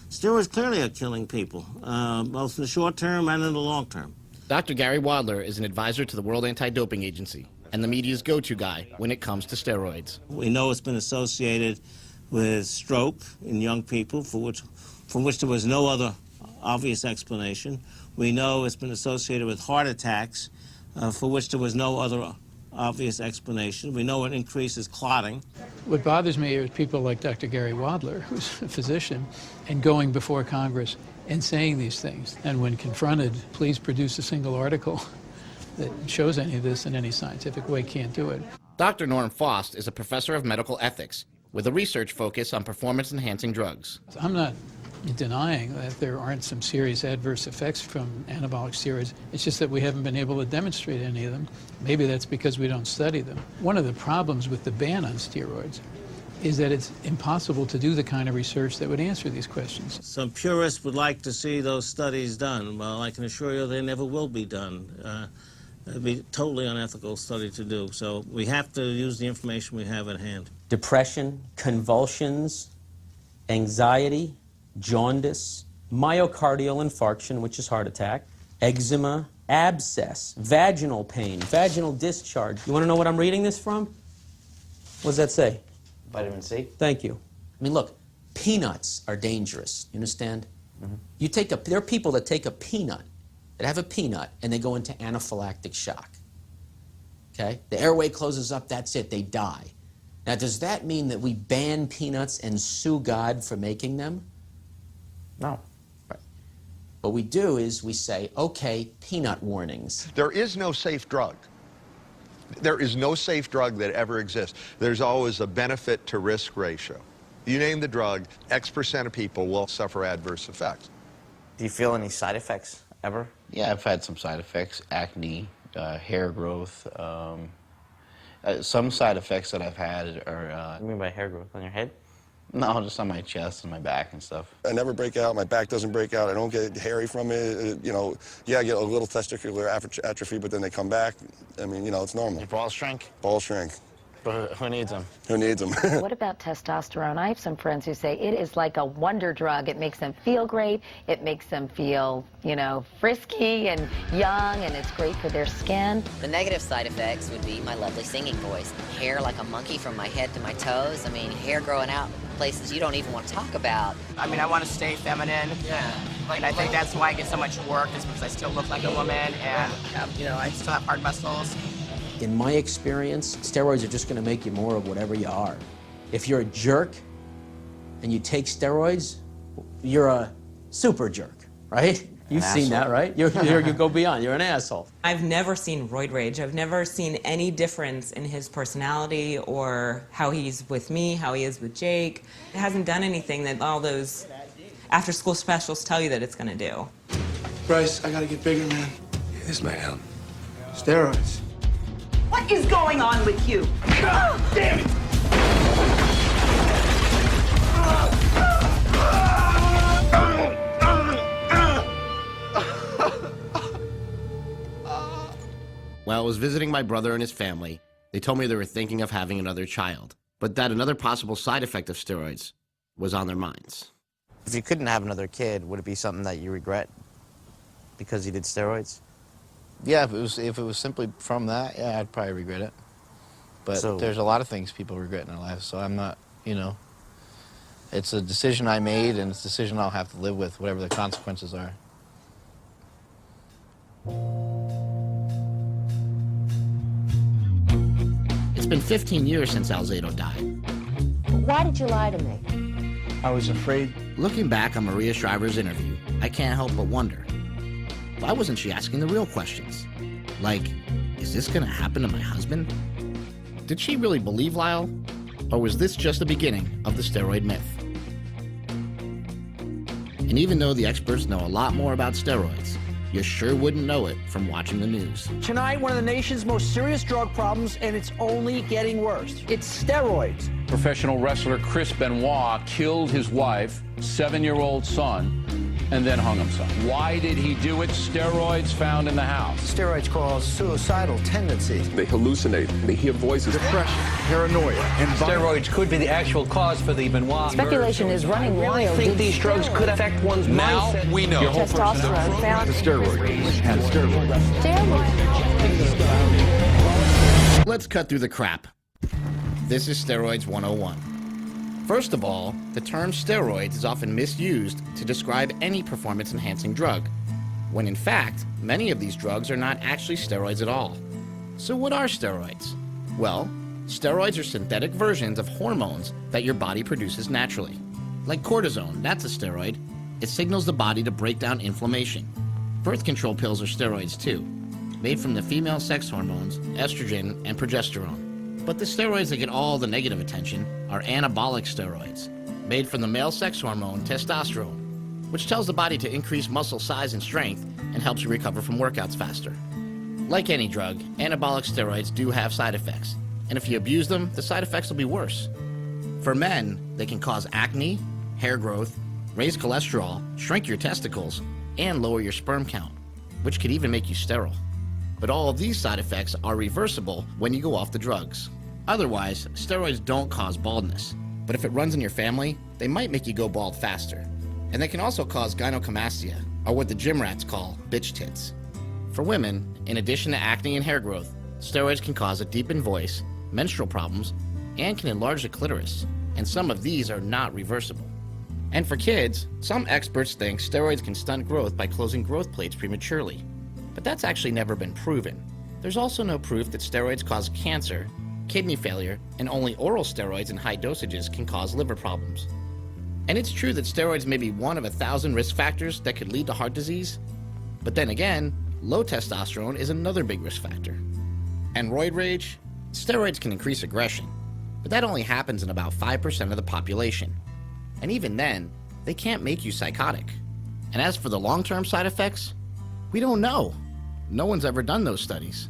Steroids clearly are killing people, both in the short term and in the long term. Dr. Gary Wadler is an advisor to the World Anti-Doping Agency and the media's go-to guy when it comes to steroids. We know it's been associated with stroke in young people, from which there was no other obvious explanation. We know it's been associated with heart attacks, for which there was no other obvious explanation. We know it increases clotting. What bothers me is people like Dr. Gary Wadler, who's a physician, and going before Congress and saying these things. And when confronted, please produce a single article that shows any of this in any scientific way. Can't do it. Dr. Norm Faust is a professor of medical ethics with a research focus on performance-enhancing drugs. I'm not denying that there aren't some serious adverse effects from anabolic steroids. It's just that we haven't been able to demonstrate any of them. Maybe that's because we don't study them. One of the problems with the ban on steroids is that it's impossible to do the kind of research that would answer these questions. Some purists would like to see those studies done. Well, I can assure you they never will be done. It'd be a totally unethical study to do. So we have to use the information we have at hand. Depression, convulsions, anxiety, jaundice, myocardial infarction, which is heart attack, eczema, abscess, vaginal pain, vaginal discharge. You want to know what I'm reading this from? What does that say? Vitamin C. Thank you. I mean, look, peanuts are dangerous. You understand? Mm-hmm. There are people that take a peanut, that have a peanut, and they go into anaphylactic shock. Okay? The airway closes up, that's it, they die. Now, does that mean that we ban peanuts and sue God for making them? No. Right. What we do is we say, okay, peanut warnings. There is no safe drug. There is no safe drug that ever exists. There's always a benefit to risk ratio. You name the drug, X% of people will suffer adverse effects. Do you feel any side effects ever? Yeah, I've had some side effects, acne, hair growth. Some side effects that I've had are... What do you mean by hair growth? On your head? No, just on my chest and my back and stuff. I never break out. My back doesn't break out. I don't get hairy from it. You know, yeah, I get a little testicular atrophy, but then they come back. I mean, you know, it's normal. Your balls shrink? Balls shrink. But who needs them? Who needs them? What about testosterone? I have some friends who say it is like a wonder drug. It makes them feel great. It makes them feel, you know, frisky and young, and it's great for their skin. The negative side effects would be my lovely singing voice. Hair like a monkey from my head to my toes. I mean, hair growing out places you don't even want to talk about. I mean, I want to stay feminine. Yeah. And I think that's why I get so much work, is because I still look like a woman, and, you know, I still have hard muscles. In my experience, steroids are just going to make you more of whatever you are. If you're a jerk and you take steroids, you're a super jerk, right? You've seen that, right? You go beyond. You're an asshole. I've never seen roid rage. I've never seen any difference in his personality or how he's with me, how he is with Jake. It hasn't done anything that all those after-school specials tell you that it's going to do. Bryce, I gotta get bigger, man. This might help. Steroids. What is going on with you? Oh, damn it! While I was visiting my brother and his family, they told me they were thinking of having another child, but that another possible side effect of steroids was on their minds. If you couldn't have another kid, would it be something that you regret because you did steroids? Yeah, if it was simply from that, yeah, I'd probably regret it. But there's a lot of things people regret in their lives, so I'm not, you know, it's a decision I made, and it's a decision I'll have to live with, whatever the consequences are. It's been 15 years since Alzado died. Why did you lie to me? I was afraid. Looking back on Maria Shriver's interview, I can't help but wonder, why wasn't she asking the real questions? Like, is this gonna happen to my husband? Did she really believe Lyle? Or was this just the beginning of the steroid myth? And even though the experts know a lot more about steroids, you sure wouldn't know it from watching the news. Tonight, one of the nation's most serious drug problems, and it's only getting worse. It's steroids. Professional wrestler Chris Benoit killed his wife, 7-year-old son, and then hung himself. Why did he do it? Steroids found in the house. Steroids cause suicidal tendencies. They hallucinate. They hear voices. Depression, paranoia, and Steroids could be the actual cause for the Benoit Speculation is running wild. I think these drugs could affect one's mindset. Now we know. Testosterone found. The steroids. And steroids. Let's cut through the crap. This is Steroids 101. First of all, the term steroids is often misused to describe any performance-enhancing drug, when in fact, many of these drugs are not actually steroids at all. So what are steroids? Well, steroids are synthetic versions of hormones that your body produces naturally. Like cortisone, that's a steroid. It signals the body to break down inflammation. Birth control pills are steroids too, made from the female sex hormones, estrogen and progesterone. But the steroids that get all the negative attention are anabolic steroids, made from the male sex hormone testosterone, which tells the body to increase muscle size and strength and helps you recover from workouts faster. Like any drug, anabolic steroids do have side effects, and if you abuse them, the side effects will be worse. For men, they can cause acne, hair growth, raise cholesterol, shrink your testicles, and lower your sperm count, which could even make you sterile. But all of these side effects are reversible when you go off the drugs. Otherwise, steroids don't cause baldness, but if it runs in your family, they might make you go bald faster. And they can also cause gynecomastia, or what the gym rats call bitch tits. For women, in addition to acne and hair growth, steroids can cause a deepened voice, menstrual problems, and can enlarge the clitoris, and some of these are not reversible. And for kids, some experts think steroids can stunt growth by closing growth plates prematurely. But that's actually never been proven. There's also no proof that steroids cause cancer, kidney failure, and only oral steroids in high dosages can cause liver problems. And it's true that steroids may be one of 1,000 risk factors that could lead to heart disease. But then again, low testosterone is another big risk factor. And roid rage? Steroids can increase aggression, but that only happens in about 5% of the population. And even then, they can't make you psychotic. And as for the long-term side effects, we don't know. No one's ever done those studies.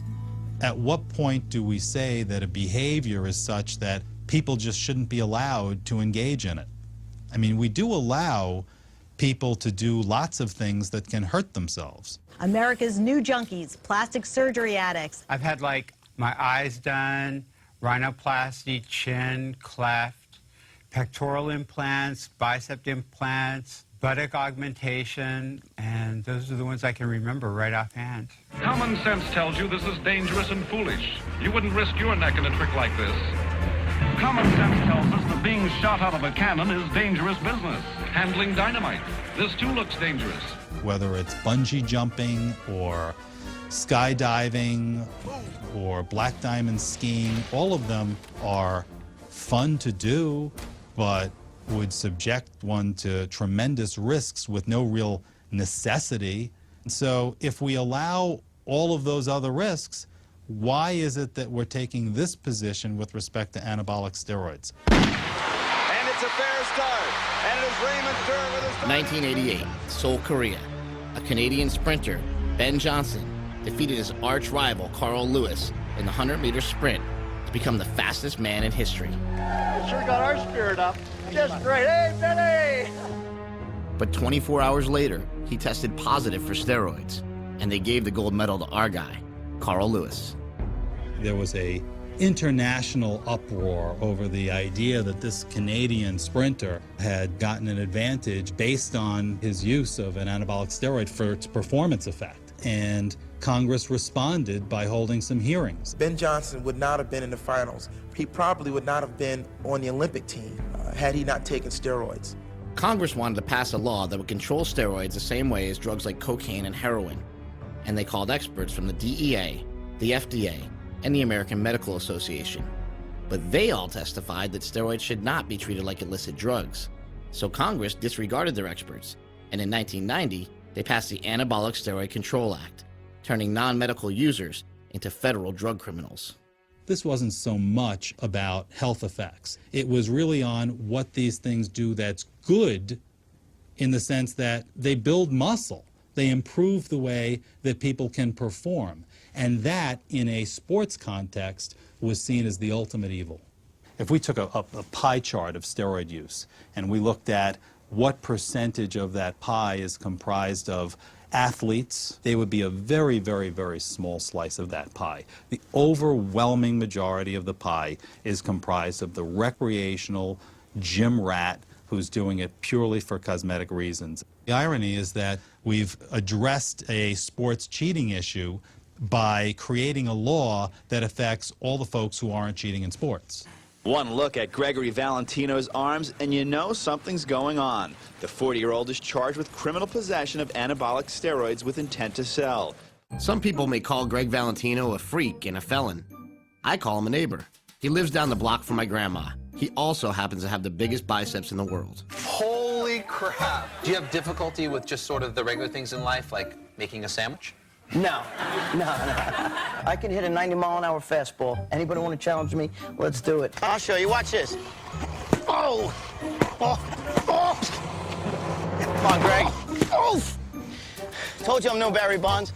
At what point do we say that a behavior is such that people just shouldn't be allowed to engage in it? I mean, we do allow people to do lots of things that can hurt themselves. America's new junkies, plastic surgery addicts. I've had like my eyes done, rhinoplasty, chin, cleft, pectoral implants, bicep implants, buttock augmentation, and those are the ones I can remember right offhand. Common sense tells you this is dangerous and foolish. You wouldn't risk your neck in a trick like this. Common sense tells us that being shot out of a cannon is dangerous business. Handling dynamite, this too looks dangerous. Whether it's bungee jumping or skydiving or black diamond skiing, all of them are fun to do, but would subject one to tremendous risks with no real necessity. So if we allow all of those other risks, why is it that we're taking this position with respect to anabolic steroids? And it's a fair start. And it is Raymond Stewart with his 1988, Seoul, Korea. A Canadian sprinter, Ben Johnson, defeated his arch rival, Carl Lewis, in the 100-meter sprint to become the fastest man in history. Sure got our spirit up. Just great. Hey, Benny! But 24 hours later, he tested positive for steroids, and they gave the gold medal to our guy, Carl Lewis. There was a international uproar over the idea that this Canadian sprinter had gotten an advantage based on his use of an anabolic steroid for its performance effect. And Congress responded by holding some hearings. Ben Johnson would not have been in the finals. He probably would not have been on the Olympic team had he not taken steroids. Congress wanted to pass a law that would control steroids the same way as drugs like cocaine and heroin. And they called experts from the DEA, the FDA, and the American Medical Association. But they all testified that steroids should not be treated like illicit drugs. So Congress disregarded their experts, and in 1990, they passed the Anabolic Steroid Control Act, turning non-medical users into federal drug criminals. This wasn't so much about health effects. It was really on what these things do that's good, in the sense that they build muscle. They improve the way that people can perform. And that, in a sports context, was seen as the ultimate evil. If we took a pie chart of steroid use and we looked at what percentage of that pie is comprised of athletes, they would be a very, very, very small slice of that pie. The overwhelming majority of the pie is comprised of the recreational gym rat who's doing it purely for cosmetic reasons. The irony is that we've addressed a sports cheating issue by creating a law that affects all the folks who aren't cheating in sports. One look at Gregory Valentino's arms, and you know something's going on. The 40-year-old is charged with criminal possession of anabolic steroids with intent to sell. Some people may call Greg Valentino a freak and a felon. I call him a neighbor. He lives down the block from my grandma. He also happens to have the biggest biceps in the world. Holy crap. Do you have difficulty with just sort of the regular things in life, like making a sandwich? No. I can hit a 90-mile-an-hour fastball. Anybody want to challenge me? Let's do it. I'll show you. Watch this. Oh! Come on, Greg. Oh! Told you I'm no Barry Bonds.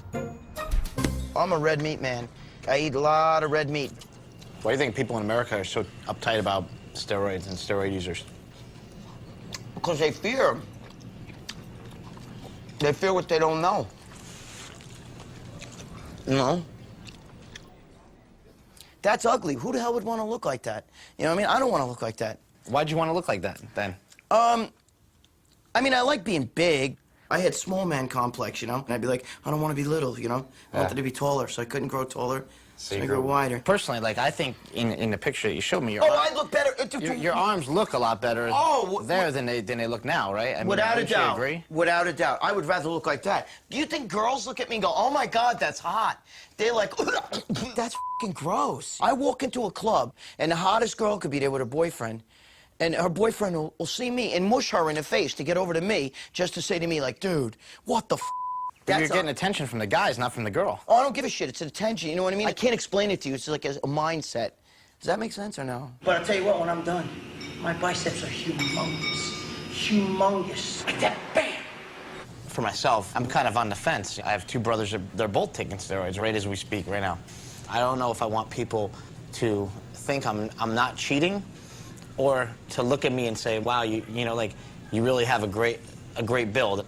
I'm a red meat man. I eat a lot of red meat. Why do you think people in America are so uptight about steroids and steroid users? Because they fear what they don't know. You know? That's ugly. Who the hell would want to look like that? You know what I mean? I don't want to look like that. Why'd you want to look like that, then? I mean, I like being big. I had small man complex, you know? And I'd be like, I don't want to be little, you know? I wanted to be taller, so I couldn't grow taller. So I grew wider. Personally, like, I think in the picture that you showed me, I look better. Your arms look a lot better than they look now, right? I mean, Without a doubt. Agree? Without a doubt. I would rather look like that. Do you think girls look at me and go, oh my God, that's hot? They're like, that's fucking gross. I walk into a club and the hottest girl could be there with her boyfriend, and her boyfriend will see me and mush her in the face to get over to me just to say to me, like, dude, what the f? You're getting attention from the guys, not from the girl. Oh, I don't give a shit. It's an attention. You know what I mean? I can't explain it to you. It's like a mindset. Does that make sense or no? But I'll tell you what, when I'm done, my biceps are humongous. Humongous. Like that, bam! For myself, I'm kind of on the fence. I have two brothers. They're both taking steroids right as we speak right now. I don't know if I want people to think I'm not cheating, or to look at me and say, wow, you know, like, you really have a great build,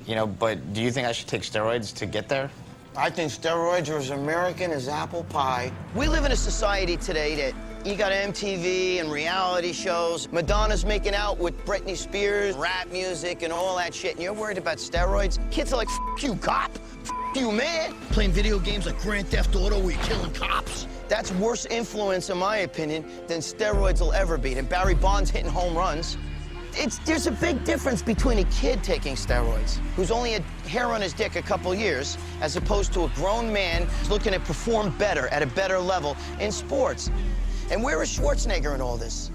you know, but do you think I should take steroids to get there? I think steroids are as American as apple pie. We live in a society today that you got MTV and reality shows. Madonna's making out with Britney Spears, rap music and all that shit, and you're worried about steroids? Kids are like, F you, cop. F you, man. Playing video games like Grand Theft Auto where you're killing cops. That's worse influence, in my opinion, than steroids will ever be. And Barry Bonds hitting home runs. There's a big difference between a kid taking steroids, who's only had hair on his dick a couple years, as opposed to a grown man who's looking to perform better, at a better level in sports. And where is Schwarzenegger in all this?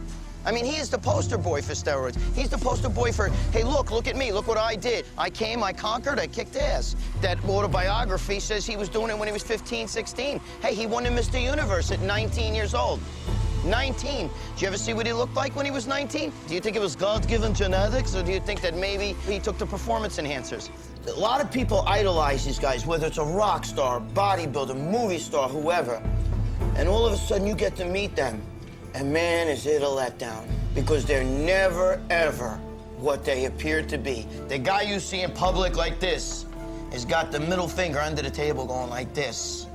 I mean, he is the poster boy for steroids. He's the poster boy for, hey, look at me, look what I did. I came, I conquered, I kicked ass. That autobiography says he was doing it when he was 15, 16. Hey, he won the Mr. Universe at 19 years old. 19. Did you ever see what he looked like when he was 19? Do you think it was God-given genetics, or do you think that maybe he took the performance enhancers? A lot of people idolize these guys, whether it's a rock star, bodybuilder, movie star, whoever. And all of a sudden you get to meet them, and man, is it a letdown. Because they're never, ever what they appear to be. The guy you see in public like this has got the middle finger under the table going like this.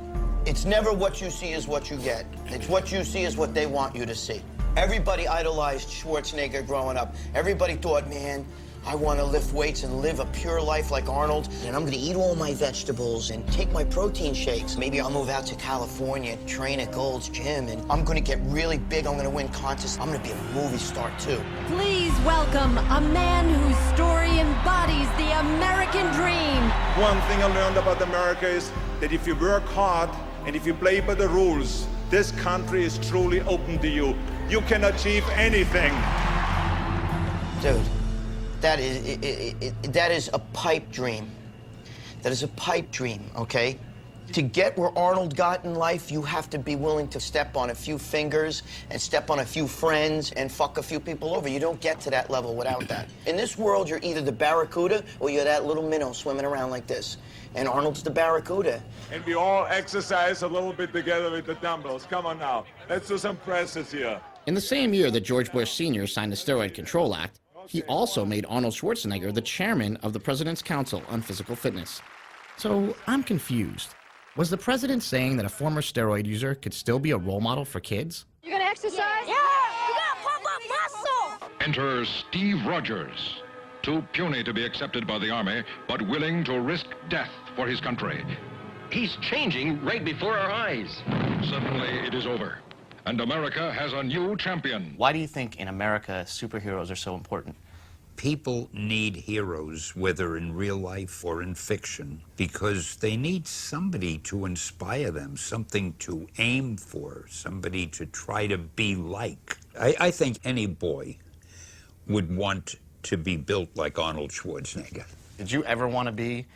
It's never what you see is what you get. It's what you see is what they want you to see. Everybody idolized Schwarzenegger growing up. Everybody thought, man, I want to lift weights and live a pure life like Arnold, and I'm going to eat all my vegetables and take my protein shakes. Maybe I'll move out to California, train at Gold's Gym, and I'm going to get really big. I'm going to win contests. I'm going to be a movie star, too. Please welcome a man whose story embodies the American dream. One thing I learned about America is that if you work hard and if you play by the rules, this country is truly open to you. You can achieve anything. Dude. That is a pipe dream. That is a pipe dream, okay? To get where Arnold got in life, you have to be willing to step on a few fingers and step on a few friends and fuck a few people over. You don't get to that level without that. In this world, you're either the barracuda or you're that little minnow swimming around like this. And Arnold's the barracuda. And we all exercise a little bit together with the dumbbells. Come on now, let's do some presses here. In the same year that George Bush Sr. signed the Steroid Control Act, he also made Arnold Schwarzenegger the chairman of the President's Council on Physical Fitness. So I'm confused. Was the president saying that a former steroid user could still be a role model for kids? You gonna exercise? Yeah! You gotta pump up muscle! Enter Steve Rogers, too puny to be accepted by the Army, but willing to risk death for his country. He's changing right before our eyes. Suddenly it is over, and America has a new champion. Why do you think in America superheroes are so important? People need heroes, whether in real life or in fiction, because they need somebody to inspire them, something to aim for, somebody to try to be like. I think any boy would want to be built like Arnold Schwarzenegger. Did you ever want to be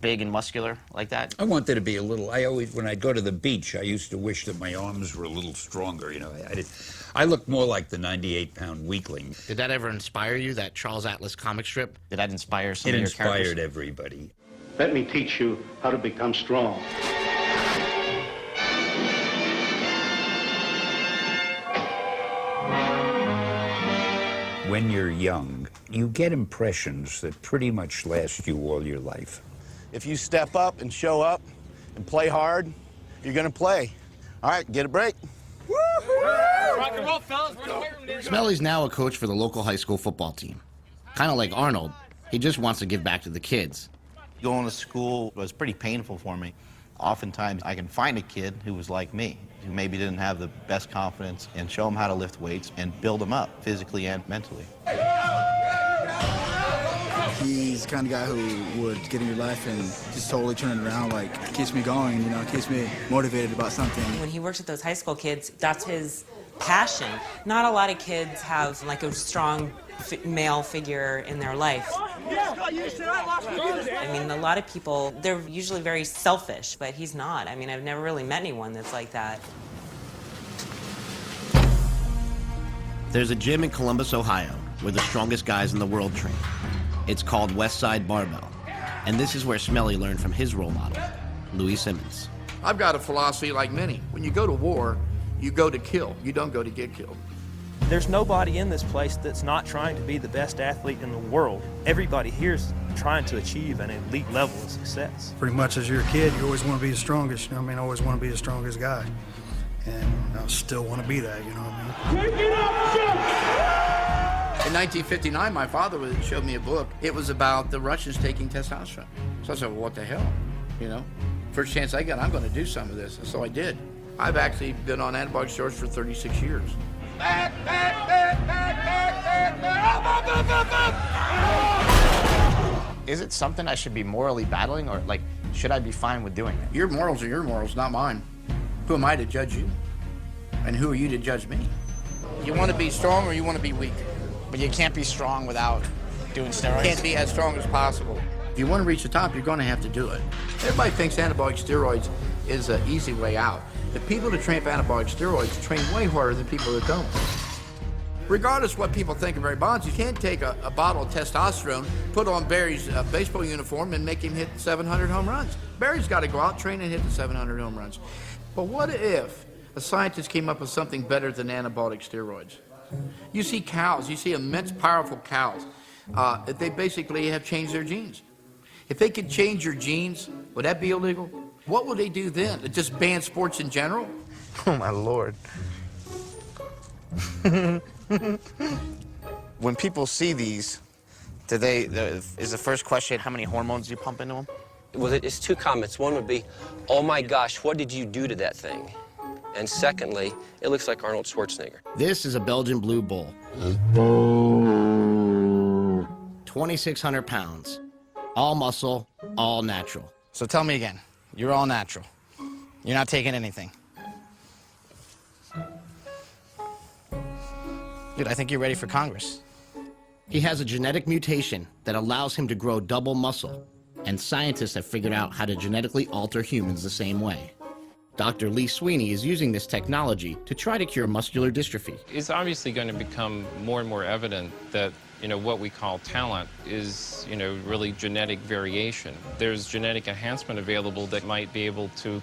big and muscular like that? I wanted to be a little, when I'd go to the beach, I used to wish that my arms were a little stronger, you know. I looked more like the 98-pound weakling. Did that ever inspire you, that Charles Atlas comic strip? Did that inspire some It of your characters? inspired everybody. Let me teach you how to become strong. When you're young, you get impressions that pretty much last you all your life. If you step up and show up and play hard, you're gonna play. All right, get a break. Rock and roll, fellas. Smelly's now a coach for the local high school football team. Kind of like Arnold, he just wants to give back to the kids. Going to school was pretty painful for me. Oftentimes, I can find a kid who was like me, who maybe didn't have the best confidence, and show them how to lift weights and build them up physically and mentally. He's the kind of guy who would get in your life and just totally turn it around, like, keeps me going, you know, keeps me motivated about something. When he works with those high school kids, that's his passion. Not a lot of kids have, like, a strong male figure in their life. I mean, a lot of people, they're usually very selfish, but he's not. I mean, I've never really met anyone that's like that. There's a gym in Columbus, Ohio, where the strongest guys in the world train. It's called Westside Barbell, and this is where Smelly learned from his role model, Louis Simmons. I've got a philosophy like many. When you go to war, you go to kill. You don't go to get killed. There's nobody in this place that's not trying to be the best athlete in the world. Everybody here's trying to achieve an elite level of success. Pretty much as you're a kid, you always want to be the strongest, you know what I mean? I always want to be the strongest guy. And I still want to be that, you know what I mean? Take it up, shot! In 1959, my father showed me a book. It was about the Russians taking testosterone. So I said, well, what the hell? You know, first chance I got, I'm going to do some of this. And so I did. I've actually been on anabolic steroids for 36 years. Is it something I should be morally battling, or, like, should I be fine with doing it? Your morals are your morals, not mine. Who am I to judge you? And who are you to judge me? You want to be strong or you want to be weak? But you can't be strong without doing steroids? You can't be as strong as possible. If you want to reach the top, you're going to have to do it. Everybody thinks anabolic steroids is an easy way out. The people that train for anabolic steroids train way harder than people that don't. Regardless of what people think of Barry Bonds, you can't take a bottle of testosterone, put on Barry's baseball uniform, and make him hit 700 home runs. Barry's got to go out, train, and hit the 700 home runs. But what if a scientist came up with something better than anabolic steroids? You see cows, you see immense, powerful cows. They basically have changed their genes. If they could change your genes, would that be illegal? What would they do then? Just ban sports in general? Oh, my Lord. When people see these, is the first question, how many hormones do you pump into them? Well, it's two comments. One would be, oh my gosh, what did you do to that thing? And secondly, it looks like Arnold Schwarzenegger. This is a Belgian Blue Bull. 2,600 pounds. All muscle, all natural. So tell me again, you're all natural. You're not taking anything. Dude, I think you're ready for Congress. He has a genetic mutation that allows him to grow double muscle, and scientists have figured out how to genetically alter humans the same way. Dr. Lee Sweeney is using this technology to try to cure muscular dystrophy. It's obviously going to become more and more evident that, what we call talent is, really genetic variation. There's genetic enhancement available that might be able to,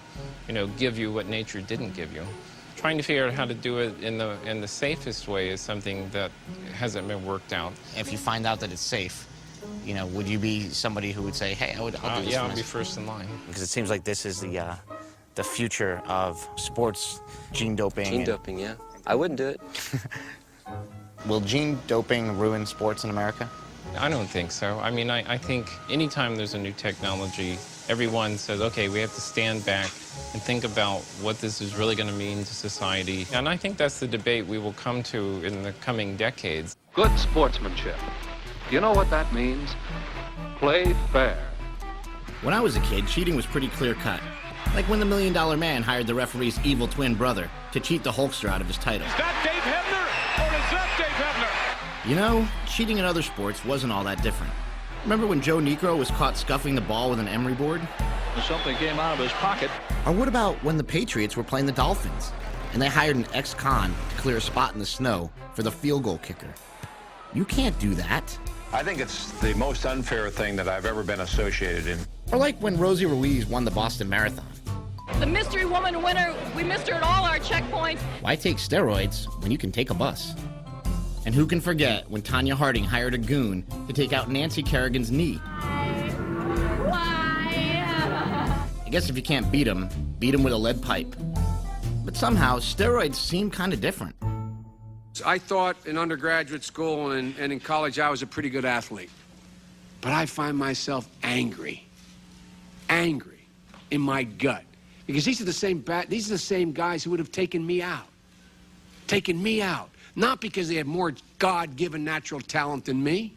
give you what nature didn't give you. Trying to figure out how to do it in the safest way is something that hasn't been worked out. If you find out that it's safe, would you be somebody who would say, hey, I'll do this? Yeah, I'll be first in line. Because it seems like this is the future of sports, gene doping. Gene doping, yeah. I wouldn't do it. Will gene doping ruin sports in America? I don't think so. I mean, I think anytime there's a new technology, everyone says, okay, we have to stand back and think about what this is really going to mean to society. And I think that's the debate we will come to in the coming decades. Good sportsmanship. You know what that means? Play fair. When I was a kid, cheating was pretty clear-cut. Like when the $1 Million Man hired the referee's evil twin brother to cheat the Hulkster out of his title. Is that Dave Hebner or is that Dave Hebner? Cheating in other sports wasn't all that different. Remember when Joe Niekro was caught scuffing the ball with an emery board? Something came out of his pocket. Or what about when the Patriots were playing the Dolphins and they hired an ex-con to clear a spot in the snow for the field goal kicker? You can't do that. I think it's the most unfair thing that I've ever been associated in. Or like when Rosie Ruiz won the Boston Marathon. The mystery woman winner, we missed her at all our checkpoints. Why take steroids when you can take a bus? And who can forget when Tanya Harding hired a goon to take out Nancy Kerrigan's knee? I guess if you can't beat him with a lead pipe. But somehow, steroids seem kind of different. I thought in undergraduate school and in college I was a pretty good athlete. But I find myself angry in my gut. Because these are the same guys who would have taken me out. Not because they have more God-given natural talent than me,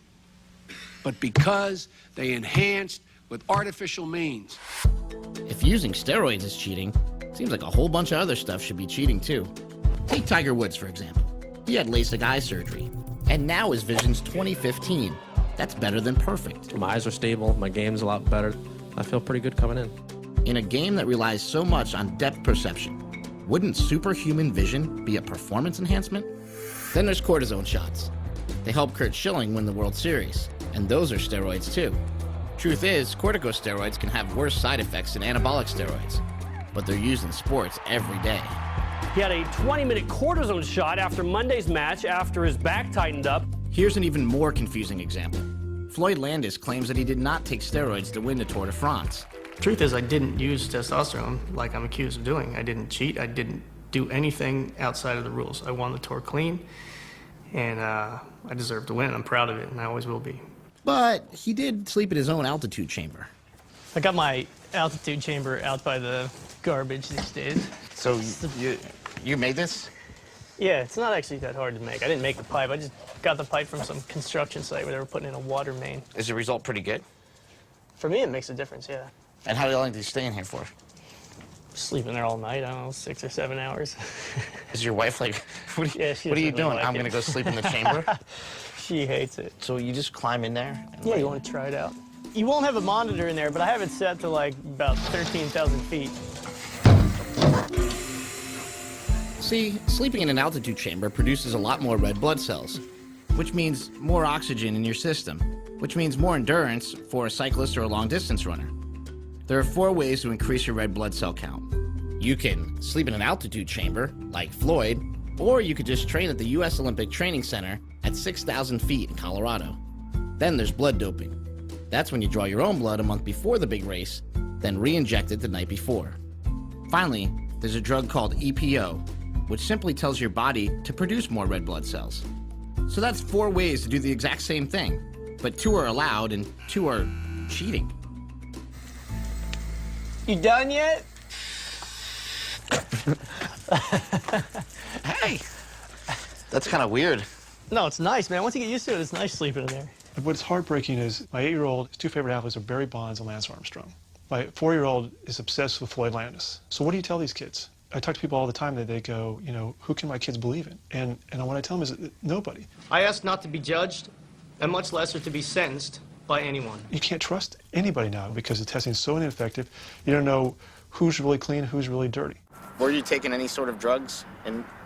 but because they enhanced with artificial means. If using steroids is cheating, seems like a whole bunch of other stuff should be cheating too. Take Tiger Woods, for example. He had LASIK eye surgery, and now his vision's 20/15. That's better than perfect. My eyes are stable, my game's a lot better. I feel pretty good coming in. In a game that relies so much on depth perception, wouldn't superhuman vision be a performance enhancement? Then there's cortisone shots. They helped Kurt Schilling win the World Series, and those are steroids too. Truth is, corticosteroids can have worse side effects than anabolic steroids, but they're used in sports every day. He had a 20-minute cortisone shot after Monday's match after his back tightened up. Here's an even more confusing example. Floyd Landis claims that he did not take steroids to win the Tour de France. Truth is, I didn't use testosterone like I'm accused of doing. I didn't cheat. I didn't do anything outside of the rules. I won the Tour clean, and I deserve to win. I'm proud of it, and I always will be. But he did sleep in his own altitude chamber. I got my altitude chamber out by the garbage these days. So you made this? Yeah, it's not actually that hard to make. I didn't make the pipe. I just got the pipe from some construction site where they were putting in a water main. Is the result pretty good? For me, it makes a difference, yeah. And how long do you stay in here for? Sleeping there all night, I don't know, 6 or 7 hours. Is your wife like, what are you really doing? like I'm going to go sleep in the chamber? She hates it. So you just climb in there? Yeah, you want to try it out? You won't have a monitor in there, but I have it set to like about 13,000 feet. See, sleeping in an altitude chamber produces a lot more red blood cells, which means more oxygen in your system, which means more endurance for a cyclist or a long-distance runner. There are 4 ways to increase your red blood cell count. You can sleep in an altitude chamber, like Floyd, or you could just train at the U.S. Olympic Training Center at 6,000 feet in Colorado. Then there's blood doping. That's when you draw your own blood a month before the big race, then re-inject it the night before. Finally, there's a drug called EPO, which simply tells your body to produce more red blood cells. So that's 4 ways to do the exact same thing, but 2 are allowed and 2 are cheating. You done yet? Hey, that's kind of weird. No, it's nice, man. Once you get used to it, it's nice sleeping in there. What's heartbreaking is my 8-year-old, his 2 favorite athletes are Barry Bonds and Lance Armstrong. My 4-year-old is obsessed with Floyd Landis. So what do you tell these kids? I talk to people all the time that they go, you know, who can my kids believe in? And what I tell them is nobody. I ask not to be judged, and much less to be sentenced by anyone. You can't trust anybody now because the testing is so ineffective. You don't know who's really clean, who's really dirty. Were you taking any sort of drugs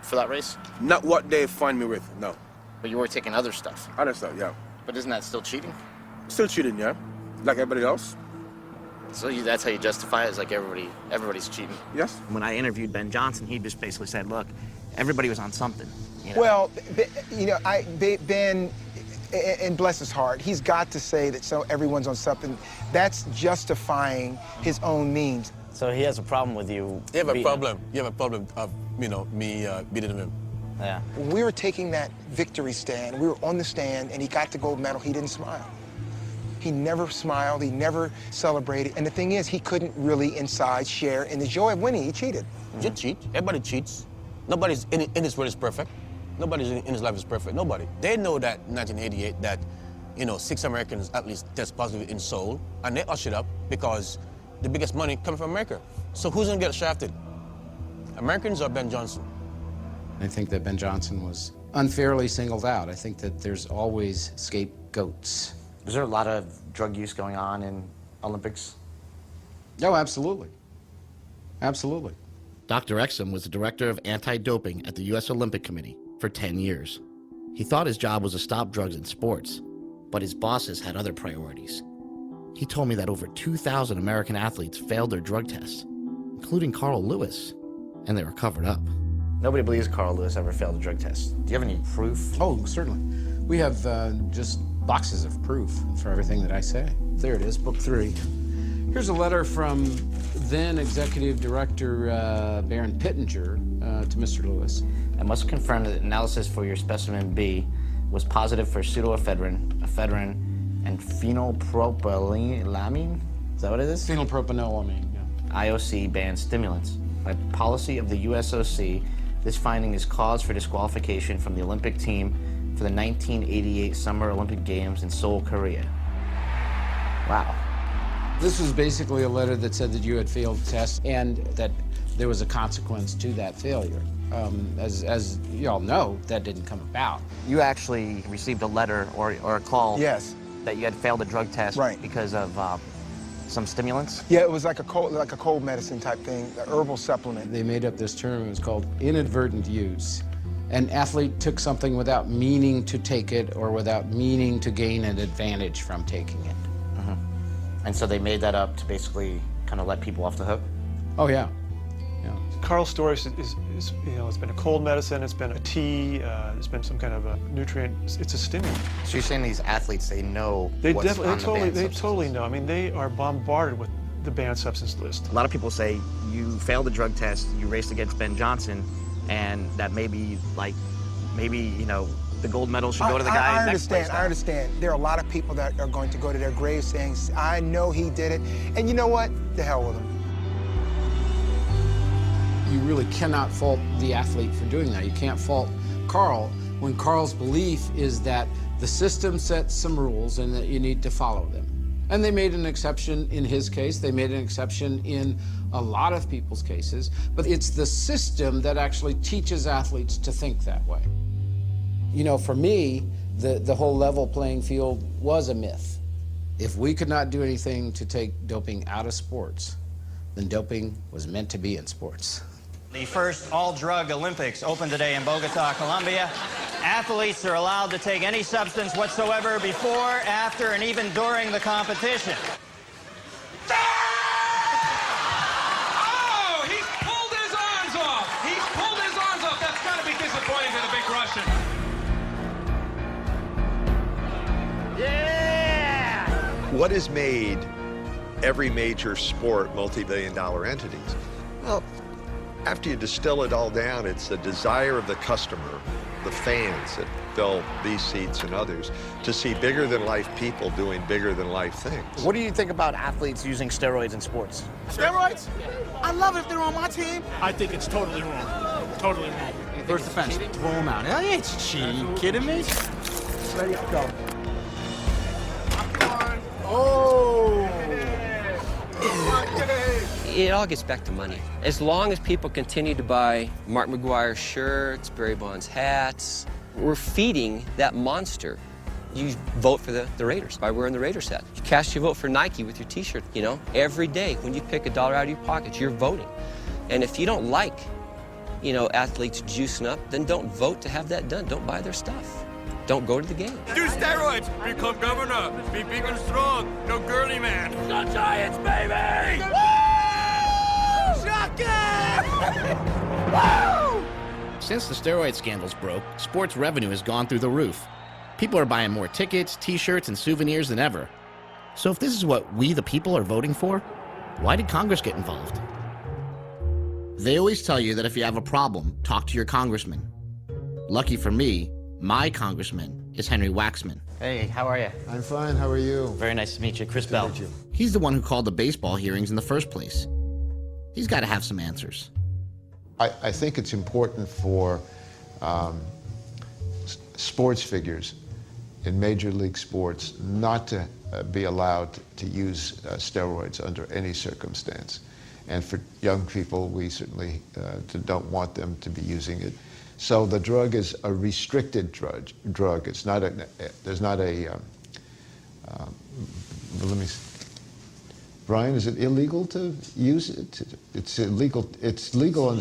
for that race? Not what they find me with, no. But you were taking other stuff? Other stuff, yeah. But isn't that still cheating? Still cheating, yeah. Like everybody else. So that's how you justify it? It's like everybody's cheating? Yes. When I interviewed Ben Johnson, he just basically said, look, everybody was on something. You know? Well, you know, Ben, and bless his heart, he's got to say that everyone's on something. That's justifying his own means. So he has a problem with you. You have a problem. You have a problem of, you know, me beating him. Yeah. When we were taking that victory stand, we were on the stand, and he got the gold medal. He didn't smile. He never smiled. He never celebrated. And the thing is, he couldn't really inside share in the joy of winning. He cheated. You cheat. Everybody cheats. Nobody's in this world is perfect. Nobody in his life is perfect. Nobody. They know that in 1988 that, you know, 6 Americans at least test positive in Seoul, and they ushered up because the biggest money coming from America. So who's gonna get shafted? Americans or Ben Johnson? I think that Ben Johnson was unfairly singled out. I think that there's always scapegoats. Is there a lot of drug use going on in Olympics? Oh, absolutely. Absolutely. Dr. Exum was the director of anti-doping at the U.S. Olympic Committee for 10 years. He thought his job was to stop drugs in sports, but his bosses had other priorities. He told me that over 2,000 American athletes failed their drug tests, including Carl Lewis, and they were covered up. Nobody believes Carl Lewis ever failed a drug test. Do you have any proof? Oh, certainly. We have just boxes of proof for everything that I say. There it is, book 3. Here's a letter from then Executive Director Baron Pittenger to Mr. Lewis. I must confirm that analysis for your specimen B was positive for pseudoephedrine, ephedrine, and phenylpropylamine. Is that what it is? Phenylpropanolamine, yeah. IOC banned stimulants. By policy of the USOC, this finding is cause for disqualification from the Olympic team for the 1988 Summer Olympic Games in Seoul, Korea. Wow. This was basically a letter that said that you had failed tests and that there was a consequence to that failure. As you all know, that didn't come about. You actually received a letter or a call Yes. that you had failed a drug test because of some stimulants? Yeah, it was like a cold medicine type thing, an herbal supplement. They made up this term. It was called inadvertent use. An athlete took something without meaning to take it or without meaning to gain an advantage from taking it. And so they made that up to basically kind of let people off the hook? Oh, yeah. Carl's story is, you know, it's been a cold medicine, it's been a tea, it's been some kind of a nutrient. It's a stimulant. So you're saying these athletes, they know They what's on the banned substance? totally know. I mean, they are bombarded with the banned substance list. A lot of people say you failed a drug test, you raced against Ben Johnson, and that maybe, you know, the gold medal should go to the guy next place. I understand. There are a lot of people that are going to go to their graves saying, I know he did it. And you know what? The hell with him. You really cannot fault the athlete for doing that. You can't fault Carl when Carl's belief is that the system sets some rules and that you need to follow them. And they made an exception in his case. They made an exception in a lot of people's cases. But it's the system that actually teaches athletes to think that way. You know, for me, the whole level playing field was a myth. If we could not do anything to take doping out of sports, then doping was meant to be in sports. The first all-drug Olympics open today in Bogota, Colombia. Athletes are allowed to take any substance whatsoever before, after, and even during the competition. Oh, he's pulled his arms off. He's pulled his arms off. That's got to be disappointing to the big Russian. Yeah! What has made every major sport multi-billion-dollar entities? Well, after you distill it all down, it's the desire of the customer, the fans that fill these seats and others, to see bigger-than-life people doing bigger-than-life things. What do you think about athletes using steroids in sports? Steroids? I love it if they're on my team. I think it's totally wrong. Totally wrong. First offense, throw them out. It's cheating. You kidding me? Ready to go. Oh! It all gets back to money. As long as people continue to buy Mark McGuire shirts, Barry Bonds hats, we're feeding that monster. You vote for the Raiders by wearing the Raiders hat. You cast your vote for Nike with your t-shirt, you know? Every day when you pick $1 out of your pocket, you're voting. And if you don't like, you know, athletes juicing up, then don't vote to have that done. Don't buy their stuff. Don't go to the game. Do steroids. Become governor. Be big and strong. No girly man. The Giants, baby! Since the steroid scandals broke, sports revenue has gone through the roof. People are buying more tickets, t-shirts, and souvenirs than ever. So if this is what we, the people, are voting for, why did Congress get involved? They always tell you that if you have a problem, talk to your congressman. Lucky for me, my congressman is Henry Waxman. Hey, how are you? I'm fine. How are you? Very nice to meet you. Chris Bell. He's the one who called the baseball hearings in the first place. He's got to have some answers. I think it's important for sports figures in Major League sports not to be allowed to use steroids under any circumstance. And for young people, we certainly don't want them to be using it. So the drug is a restricted drug. It's not a, there's not a, let me see. Brian, is it illegal to use it? It's illegal. It's legal in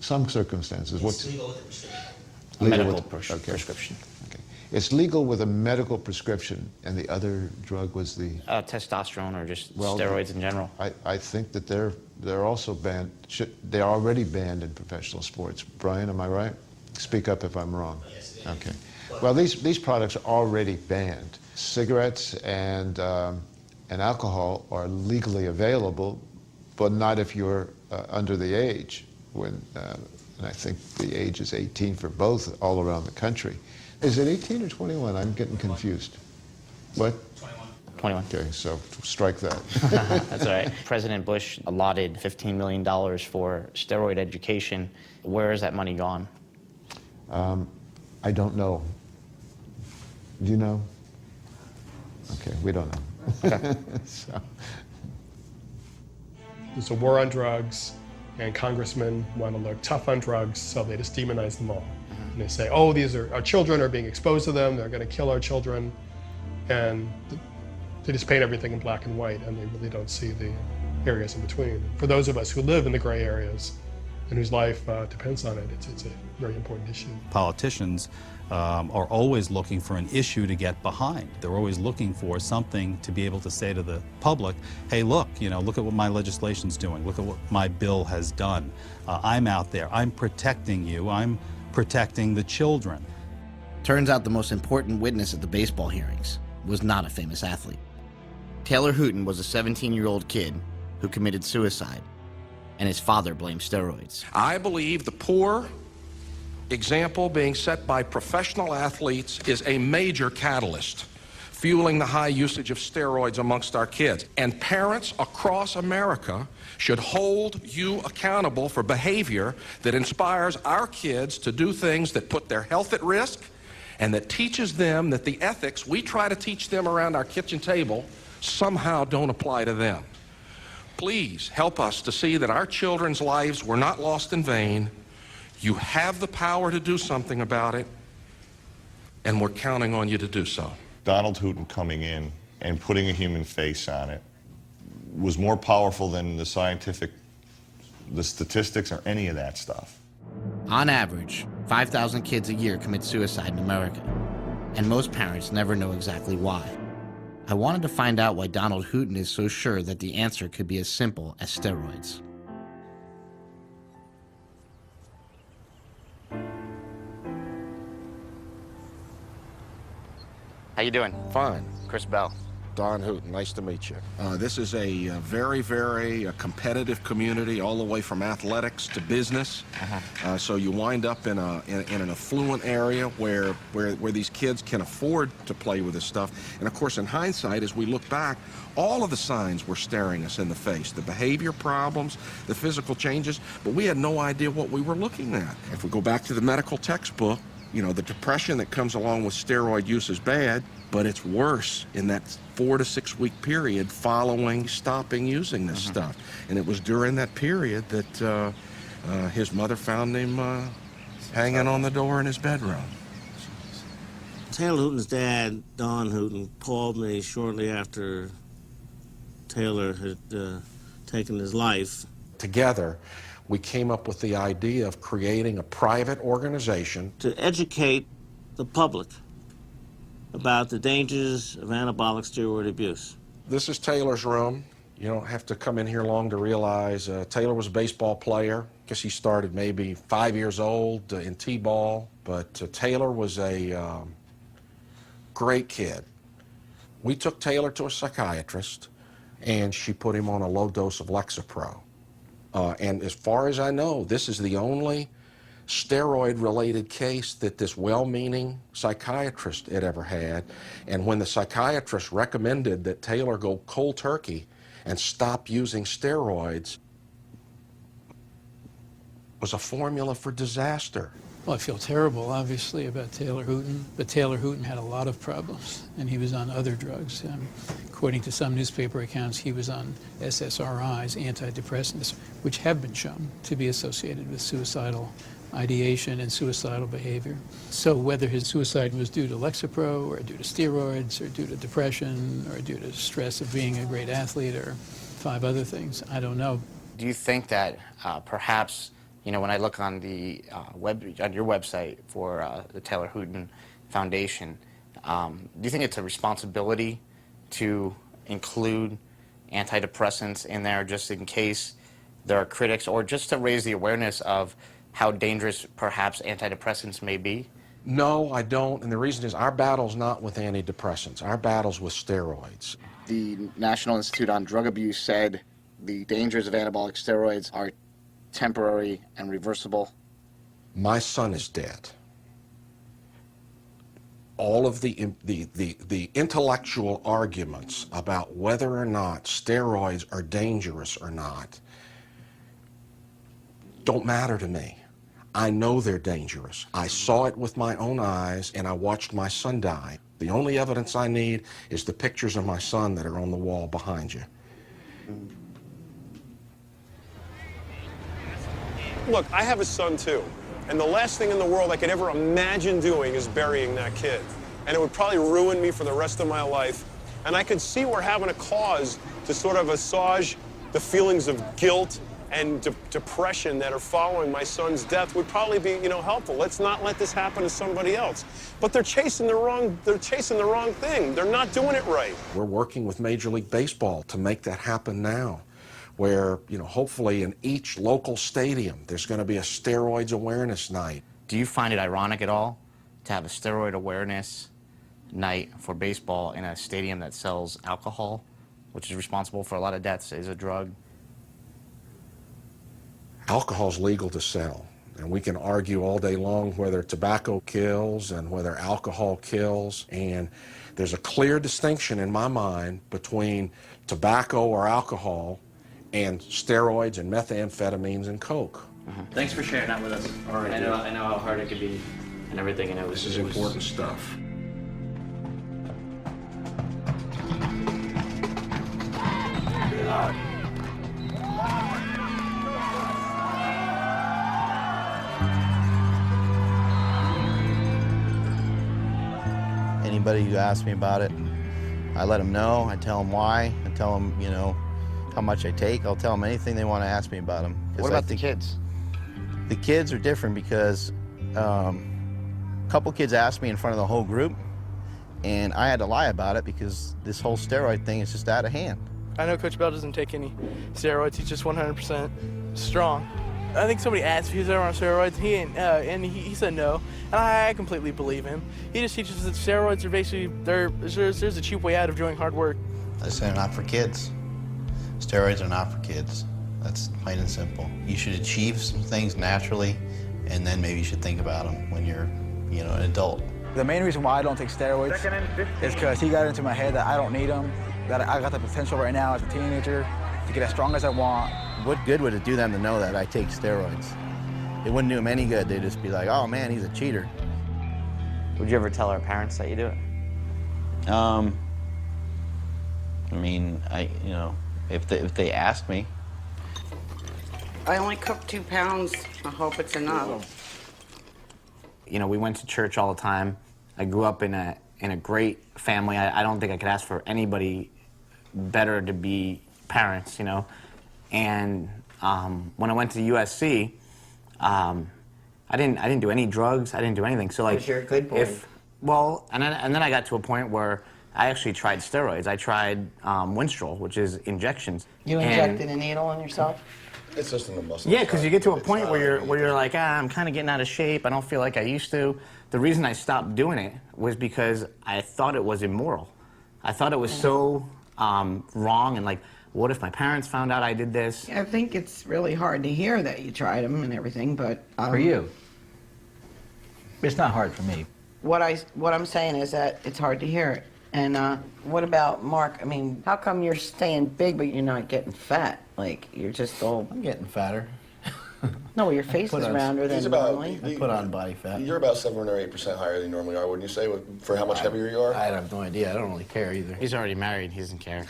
some circumstances. It's legal with a prescription. Medical prescription. Okay. It's legal with a medical prescription, and the other drug was the... testosterone or just steroids in general. I think that they're also banned. They're already banned in professional sports. Brian, am I right? Speak up if I'm wrong. Yes. Okay. Well, these products are already banned. Cigarettes and alcohol are legally available, but not if you're under the age. And I think the age is 18 for both all around the country. Is it 18 or 21? I'm getting confused. What? 21. Okay, so strike that. That's all right. President Bush allotted $15 million for steroid education. Where has that money gone? I don't know. Do you know? Okay, we don't know. Okay. So. There's a war on drugs, and congressmen want to look tough on drugs, so they just demonize them all. And they say, oh, these are our children are being exposed to them, they're going to kill our children, and they just paint everything in black and white, and they really don't see the areas in between. For those of us who live in the gray areas and whose life depends on it, it's a very important issue. Politicians are always looking for an issue to get behind. They're always looking for something to be able to say to the public, hey, look, look at what my legislation's doing. Look at what my bill has done. I'm out there. I'm protecting you. I'm protecting the children. Turns out the most important witness at the baseball hearings was not a famous athlete. Taylor Hooton was a 17-year-old kid who committed suicide, and his father blamed steroids. I believe the poor example being set by professional athletes is a major catalyst, fueling the high usage of steroids amongst our kids. And parents across America should hold you accountable for behavior that inspires our kids to do things that put their health at risk and that teaches them that the ethics we try to teach them around our kitchen table somehow don't apply to them. Please help us to see that our children's lives were not lost in vain. You have the power to do something about it, and we're counting on you to do so. Donald Hooton coming in and putting a human face on it was more powerful than the statistics or any of that stuff. On average, 5,000 kids a year commit suicide in America, and most parents never know exactly why. I wanted to find out why Donald Hooton is so sure that the answer could be as simple as steroids. How you doing? Fine. Chris Bell. Don Hooton, nice to meet you. This is a very, very competitive community, all the way from athletics to business. So you wind up in an affluent area where these kids can afford to play with this stuff. And of course, in hindsight, as we look back, all of the signs were staring us in the face. The behavior problems, the physical changes, but we had no idea what we were looking at. If we go back to the medical textbook, the depression that comes along with steroid use is bad, but it's worse in that 4 to 6 week period following stopping using this stuff. And it was during that period that his mother found him hanging on the door in his bedroom. Taylor Hooton's dad, Don Hooton, called me shortly after Taylor had taken his life. Together, we came up with the idea of creating a private organization to educate the public about the dangers of anabolic steroid abuse. This is Taylor's room. You don't have to come in here long to realize Taylor was a baseball player. I guess he started maybe 5 years old in t-ball, but Taylor was a great kid. We took Taylor to a psychiatrist, and she put him on a low dose of Lexapro. And as far as I know, this is the only steroid-related case that this well-meaning psychiatrist had ever had. And when the psychiatrist recommended that Taylor go cold turkey and stop using steroids, was a formula for disaster. Well, I feel terrible, obviously, about Taylor Hooton, but Taylor Hooton had a lot of problems, and he was on other drugs. According to some newspaper accounts, he was on SSRIs, antidepressants, which have been shown to be associated with suicidal ideation and suicidal behavior. So whether his suicide was due to Lexapro, or due to steroids, or due to depression, or due to stress of being a great athlete, or 5 other things, I don't know. Do you think that perhaps, when I look on the on your website for the Taylor Hooton foundation. Do you think it's a responsibility to include antidepressants in there just in case there are critics, or just to raise the awareness of how dangerous perhaps antidepressants may be? No, I don't, and the reason is our battle's not with antidepressants. Our battle's with steroids. The National Institute on Drug Abuse said the dangers of anabolic steroids are temporary and reversible. My son is dead. All of the intellectual arguments about whether or not steroids are dangerous or not don't matter to me. I know they're dangerous. I saw it with my own eyes, and I watched my son die. The only evidence I need is the pictures of my son that are on the wall behind you. Look, I have a son too, and the last thing in the world I could ever imagine doing is burying that kid. And it would probably ruin me for the rest of my life. And I could see where having a cause to sort of assuage the feelings of guilt and depression that are following my son's death would probably be, helpful. Let's not let this happen to somebody else. But they're chasing the wrong thing. They're not doing it right. We're working with Major League Baseball to make that happen now, where, hopefully in each local stadium, there's going to be a steroids awareness night. Do you find it ironic at all to have a steroid awareness night for baseball in a stadium that sells alcohol, which is responsible for a lot of deaths, is a drug? Alcohol's legal to sell, and we can argue all day long whether tobacco kills and whether alcohol kills, and there's a clear distinction in my mind between tobacco or alcohol and steroids and methamphetamines and coke. Thanks for sharing that with us. All right, I know how hard it could be and everything, and This is important stuff. Anybody who asks me about it, I let them know. I tell them why. I tell them, how much I take. I'll tell them anything they want to ask me about them. What about the kids? The kids are different because a couple kids asked me in front of the whole group, and I had to lie about it because this whole steroid thing is just out of hand. I know Coach Bell doesn't take any steroids. He's just 100% strong. I think somebody asked if he was ever on steroids, and he said no, and I completely believe him. He just teaches that steroids are basically, there's a cheap way out of doing hard work. I say they're not for kids. Steroids are not for kids. That's plain and simple. You should achieve some things naturally, and then maybe you should think about them when you're, an adult. The main reason why I don't take steroids is because he got into my head that I don't need them, that I got the potential right now as a teenager to get as strong as I want. What good would it do them to know that I take steroids? It wouldn't do them any good. They'd just be like, oh man, he's a cheater. Would you ever tell our parents that you do it? If they ask me. I only cook 2 pounds. I hope it's enough. We went to church all the time. I grew up in a great family. I don't think I could ask for anybody better to be parents, And when I went to USC, I didn't do any drugs. I didn't do anything. So You're a good boy. And then I got to a point where I actually tried steroids. I tried Winstrol, which is injections. You injected a needle in yourself? It's just in the muscle. Yeah, because you get to a point where you're like, I'm kind of getting out of shape. I don't feel like I used to. The reason I stopped doing it was because I thought it was immoral. I thought it was so wrong, and like, what if my parents found out I did this? I think it's really hard to hear that you tried them and everything, but for you, it's not hard for me. What I'm saying is that it's hard to hear it. And what about Mark? I mean, how come you're staying big but you're not getting fat? Like, you're just all... I'm getting fatter. No, your face is rounder than normally. I put on body fat. You're about 7 or 8% higher than you normally are, wouldn't you say, for how much heavier you are? I have no idea. I don't really care either. He's already married. He doesn't care.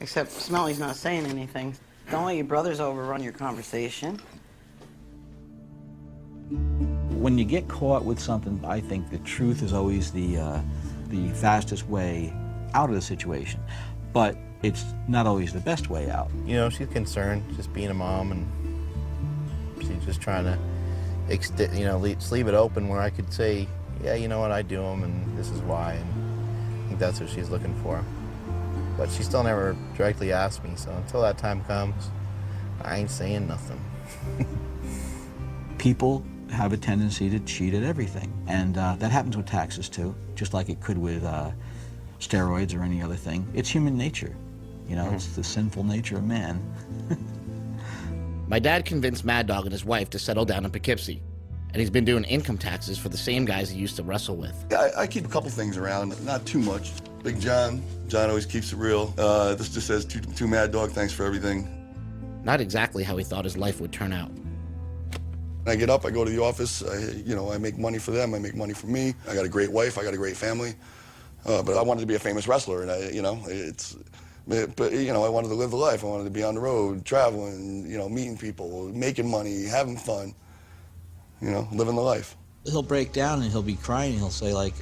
Except Smelly's not saying anything. Don't let your brothers overrun your conversation. When you get caught with something, I think the truth is always the fastest way out of the situation. But it's not always the best way out. She's concerned, just being a mom, and she's just trying to, leave it open where I could say, yeah, you know what, I do them, and this is why, and I think that's what she's looking for. But she still never directly asked me, so until that time comes, I ain't saying nothing. People have a tendency to cheat at everything, and that happens with taxes too, just like it could with steroids or any other thing. It's human nature, you know, it's the sinful nature of man. My dad convinced Mad Dog and his wife to settle down in Poughkeepsie, and he's been doing income taxes for the same guys he used to wrestle with. I keep a couple things around, not too much. Big John always keeps it real. This just says, to Mad Dog, thanks for everything. Not exactly how he thought his life would turn out. I get up, I go to the office, I make money for them, I make money for me. I got a great wife, I got a great family. But I wanted to be a famous wrestler, and I wanted to live the life. I wanted to be on the road, traveling, meeting people, making money, having fun, living the life. He'll break down and he'll be crying and he'll say like,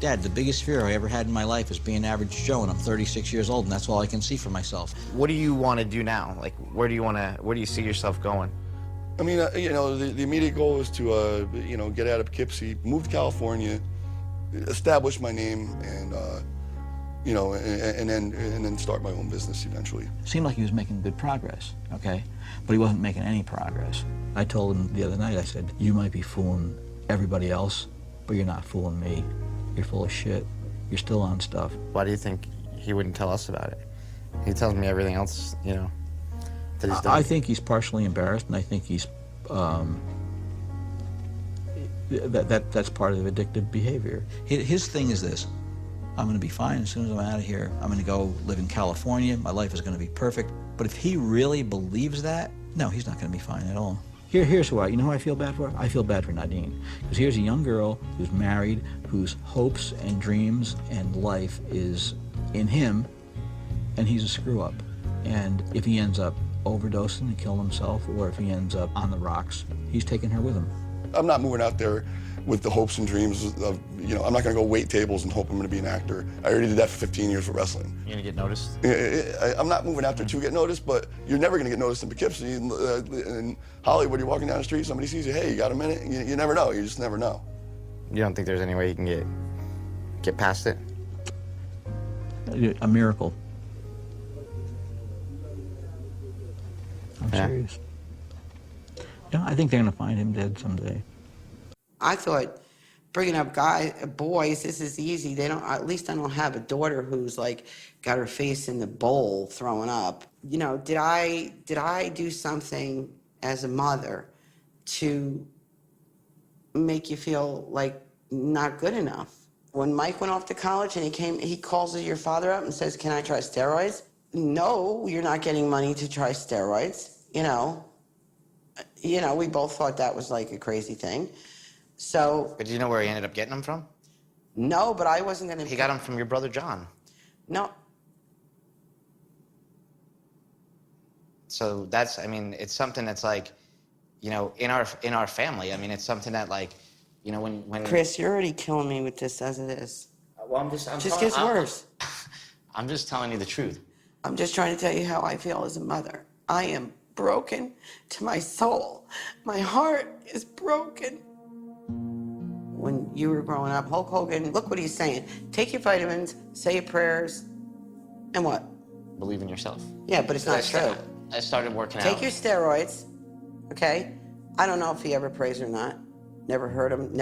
Dad, the biggest fear I ever had in my life is being average Joe, and I'm 36 years old, and that's all I can see for myself. What do you want to do now? Like, where do you see yourself going? I mean, the immediate goal is to, get out of Poughkeepsie, move to California, establish my name, and, and then start my own business eventually. It seemed like he was making good progress, okay? But he wasn't making any progress. I told him the other night, I said, you might be fooling everybody else, but you're not fooling me. You're full of shit. You're still on stuff. Why do you think he wouldn't tell us about it? He tells me everything else, that he's done. I think he's partially embarrassed, and I think he's, that's part of the addictive behavior. His thing is this: I'm going to be fine as soon as I'm out of here. I'm going to go live in California. My life is going to be perfect. But if he really believes that, no, he's not going to be fine at all. Here's who you know who I feel bad for? I feel bad for Nadine. Because here's a young girl who's married, whose hopes and dreams and life is in him, and he's a screw-up. And if he ends up overdosing and killing himself, or if he ends up on the rocks, he's taking her with him. I'm not moving out there with the hopes and dreams of, I'm not going to go wait tables and hope I'm going to be an actor. I already did that for 15 years with wrestling. You're going to get noticed? I'm not moving out there to get noticed, but you're never going to get noticed in Poughkeepsie. In Hollywood, you're walking down the street, somebody sees you, hey, you got a minute? You never know. You just never know. You don't think there's any way you can get past it? A miracle. I'm serious. I think they're going to find him dead someday. I thought bringing up boys, this is easy. At least I don't have a daughter who's like got her face in the bowl throwing up. Did I do something as a mother to make you feel like not good enough? When Mike went off to college and he calls your father up and says, "Can I try steroids?" No, you're not getting money to try steroids. We both thought that was like a crazy thing. So. But do you know where he ended up getting them from? No, but I wasn't going to. He got them from your brother John. No. So that's, it's something that's like, in our family. It's something that like, when. Chris, you're already killing me with this as it is. Well, just gets worse. I'm just telling you the truth. I'm just trying to tell you how I feel as a mother. I am broken to my soul. My heart is broken. When you were growing up, Hulk Hogan, look what he's saying. Take your vitamins, say your prayers, and what? Believe in yourself. Yeah, but it's not true. I started working out. Take your steroids, okay? I don't know if he ever prays or not. Never heard him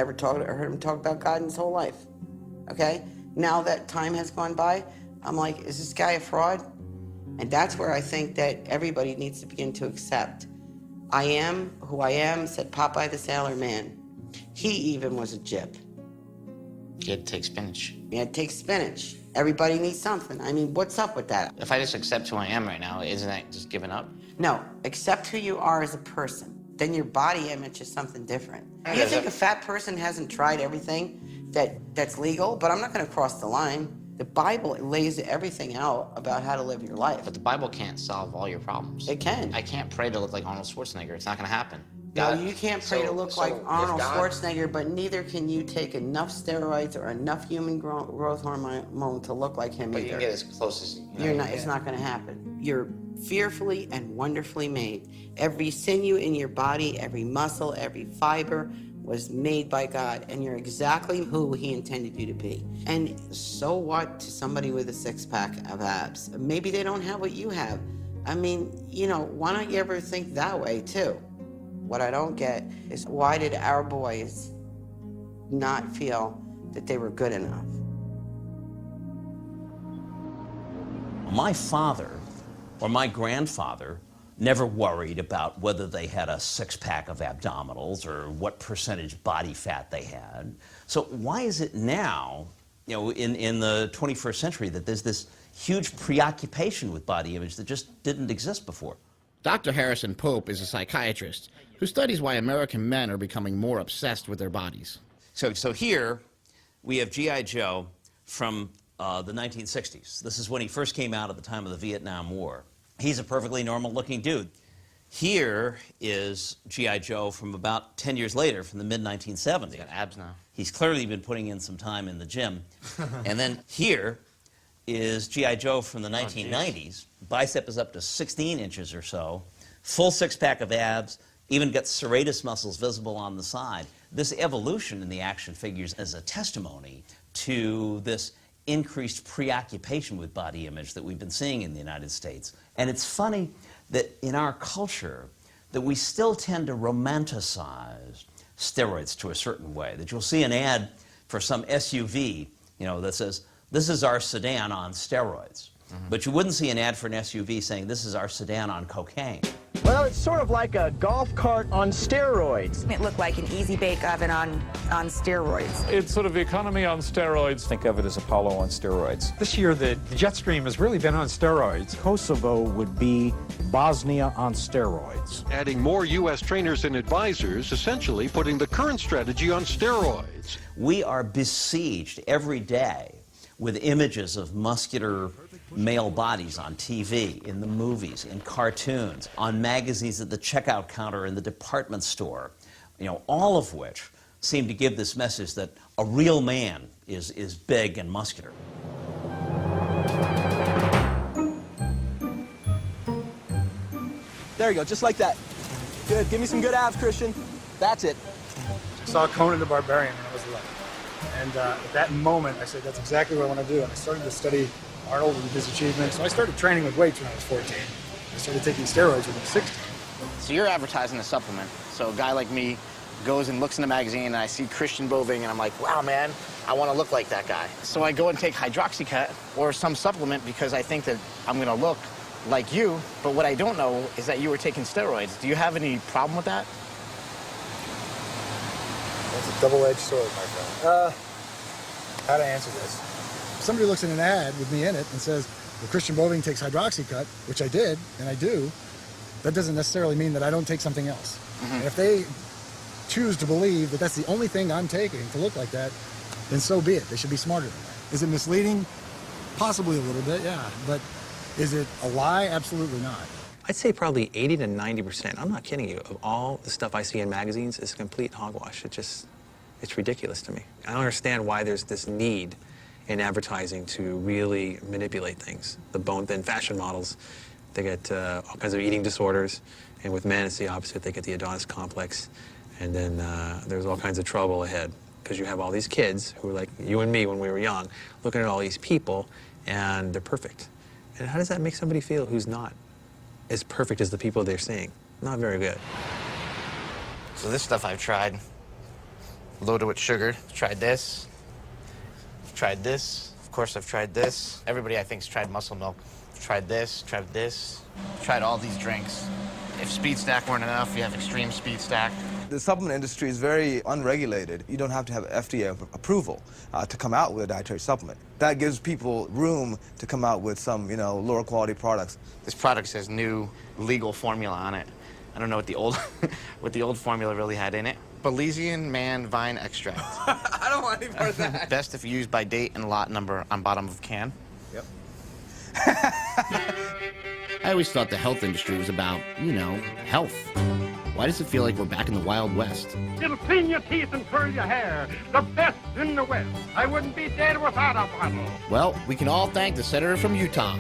talk about God in his whole life, okay? Now that time has gone by, I'm like, is this guy a fraud? And that's where I think that everybody needs to begin to accept. I am who I am, said Popeye the Sailor Man. He even was a gyp. You had to take spinach. You had to take spinach. Everybody needs something. What's up with that? If I just accept who I am right now, isn't that just giving up? No, accept who you are as a person. Then your body image is something different. You think a fat person hasn't tried everything that's legal? But I'm not going to cross the line. The Bible lays everything out about how to live your life. But the Bible can't solve all your problems. It can. I can't pray to look like Arnold Schwarzenegger. It's not going to happen. No, you can't pray to look like Arnold Schwarzenegger, but neither can you take enough steroids or enough human growth hormone to look like him either. But you can get as close as you're not. It's not going to happen. You're fearfully and wonderfully made. Every sinew in your body, every muscle, every fiber, was made by God, and you're exactly who he intended you to be. And so what to somebody with a six-pack of abs? Maybe they don't have what you have. I mean, you know, why don't you ever think that way too? What I don't get is, why did our boys not feel that they were good enough? My father or my grandfather never worried about whether they had a six-pack of abdominals or what percentage body fat they had. So why is it now, you know, in the 21st century, that there's this huge preoccupation with body image that just didn't exist before? Dr. Harrison Pope is a psychiatrist who studies why American men are becoming more obsessed with their bodies. So here we have G.I. Joe from the 1960s. This is when he first came out at the time of the Vietnam War. He's a perfectly normal-looking dude. Here is G.I. Joe from about 10 years later, from the mid-1970s. He's got abs now. He's clearly been putting in some time in the gym. And then here is G.I. Joe from the 1990s. Bicep is up to 16 inches or so. Full six-pack of abs, even got serratus muscles visible on the side. This evolution in the action figures is a testimony to this increased preoccupation with body image that we've been seeing in the United States. And it's funny that in our culture that we still tend to romanticize steroids to a certain way, that you'll see an ad for some SUV, you know, that says, "This is our sedan on steroids." But you wouldn't see an ad for an SUV saying, "This is our sedan on cocaine." Well, it's sort of like a golf cart on steroids. It looked like an easy bake oven on steroids. It's sort of the economy on steroids. Think of it as Apollo on steroids. This year, the jet stream has really been on steroids. Kosovo would be Bosnia on steroids. Adding more U.S. trainers and advisors, essentially putting the current strategy on steroids. We are besieged every day with images of muscular male bodies on TV, in the movies, in cartoons, on magazines at the checkout counter in the department store, you know, all of which seem to give this message that a real man is big and muscular. There you go, just like that. Good, give me some good abs, Christian. That's it. I saw Conan the Barbarian when I was 11. And at that moment, I said, that's exactly what I want to do. And I started to study Arnold and his achievements. So I started training with weights when I was 14. I started taking steroids when I was 16. So you're advertising a supplement. So a guy like me goes and looks in the magazine, and I see Christian Boving, and I'm like, wow, man, I want to look like that guy. So I go and take hydroxycut or some supplement because I think that I'm going to look like you. But what I don't know is that you were taking steroids. Do you have any problem with that? That's a double-edged sword, my friend. How to answer this? If somebody looks at an ad with me in it and says, well, Christian Boving takes hydroxycut, which I did, and I do, that doesn't necessarily mean that I don't take something else. And if they choose to believe that that's the only thing I'm taking to look like that, then so be it. They should be smarter than that. Is it misleading? Possibly a little bit, yeah. But is it a lie? Absolutely not. I'd say probably 80 to 90%, I'm not kidding you, of all the stuff I see in magazines is complete hogwash. It's ridiculous to me. I don't understand why there's this need in advertising to really manipulate things. The bone-thin fashion models, they get all kinds of eating disorders, and with men it's the opposite. They get the Adonis complex, and then there's all kinds of trouble ahead because you have all these kids who are like you and me when we were young, looking at all these people, and they're perfect. And how does that make somebody feel who's not as perfect as the people they're seeing? Not very good. So this stuff I've tried, loaded with sugar. Tried this. Tried this. Of course, I've tried this. Everybody, I think, has tried muscle milk. Tried this. Tried this. Tried all these drinks. If Speed Stack weren't enough, you have Extreme Speed Stack. The supplement industry is very unregulated. You don't have to have FDA approval to come out with a dietary supplement. That gives people room to come out with some, you know, lower quality products. This product says new legal formula on it. I don't know what the old what the old formula really had in it. Belizean man vine extract. I don't want any part of that. Best if used by date and lot number on bottom of can. Yep. I always thought the health industry was about, you know, health. Why does it feel like we're back in the Wild West? It'll clean your teeth and curl your hair. The best in the West. I wouldn't be dead without a bottle. Well, we can all thank the senator from Utah,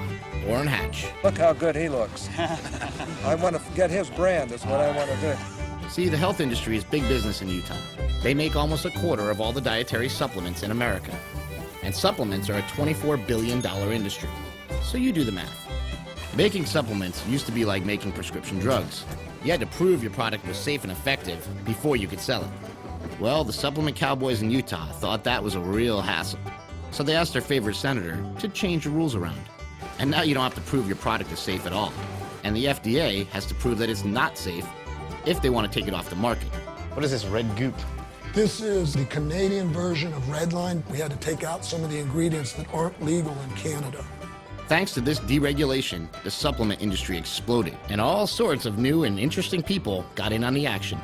Orrin Hatch. Look how good he looks. I want to get his brand is what I want to do. See, the health industry is big business in Utah. They make almost a quarter of all the dietary supplements in America. And supplements are a $24 billion industry. So you do the math. Making supplements used to be like making prescription drugs. You had to prove your product was safe and effective before you could sell it. Well, the supplement cowboys in Utah thought that was a real hassle. So they asked their favorite senator to change the rules around. And now you don't have to prove your product is safe at all. And the FDA has to prove that it's not safe if they want to take it off the market. What is this red goop? This is the Canadian version of Redline. We had to take out some of the ingredients that aren't legal in Canada. Thanks to this deregulation, the supplement industry exploded, and all sorts of new and interesting people got in on the action.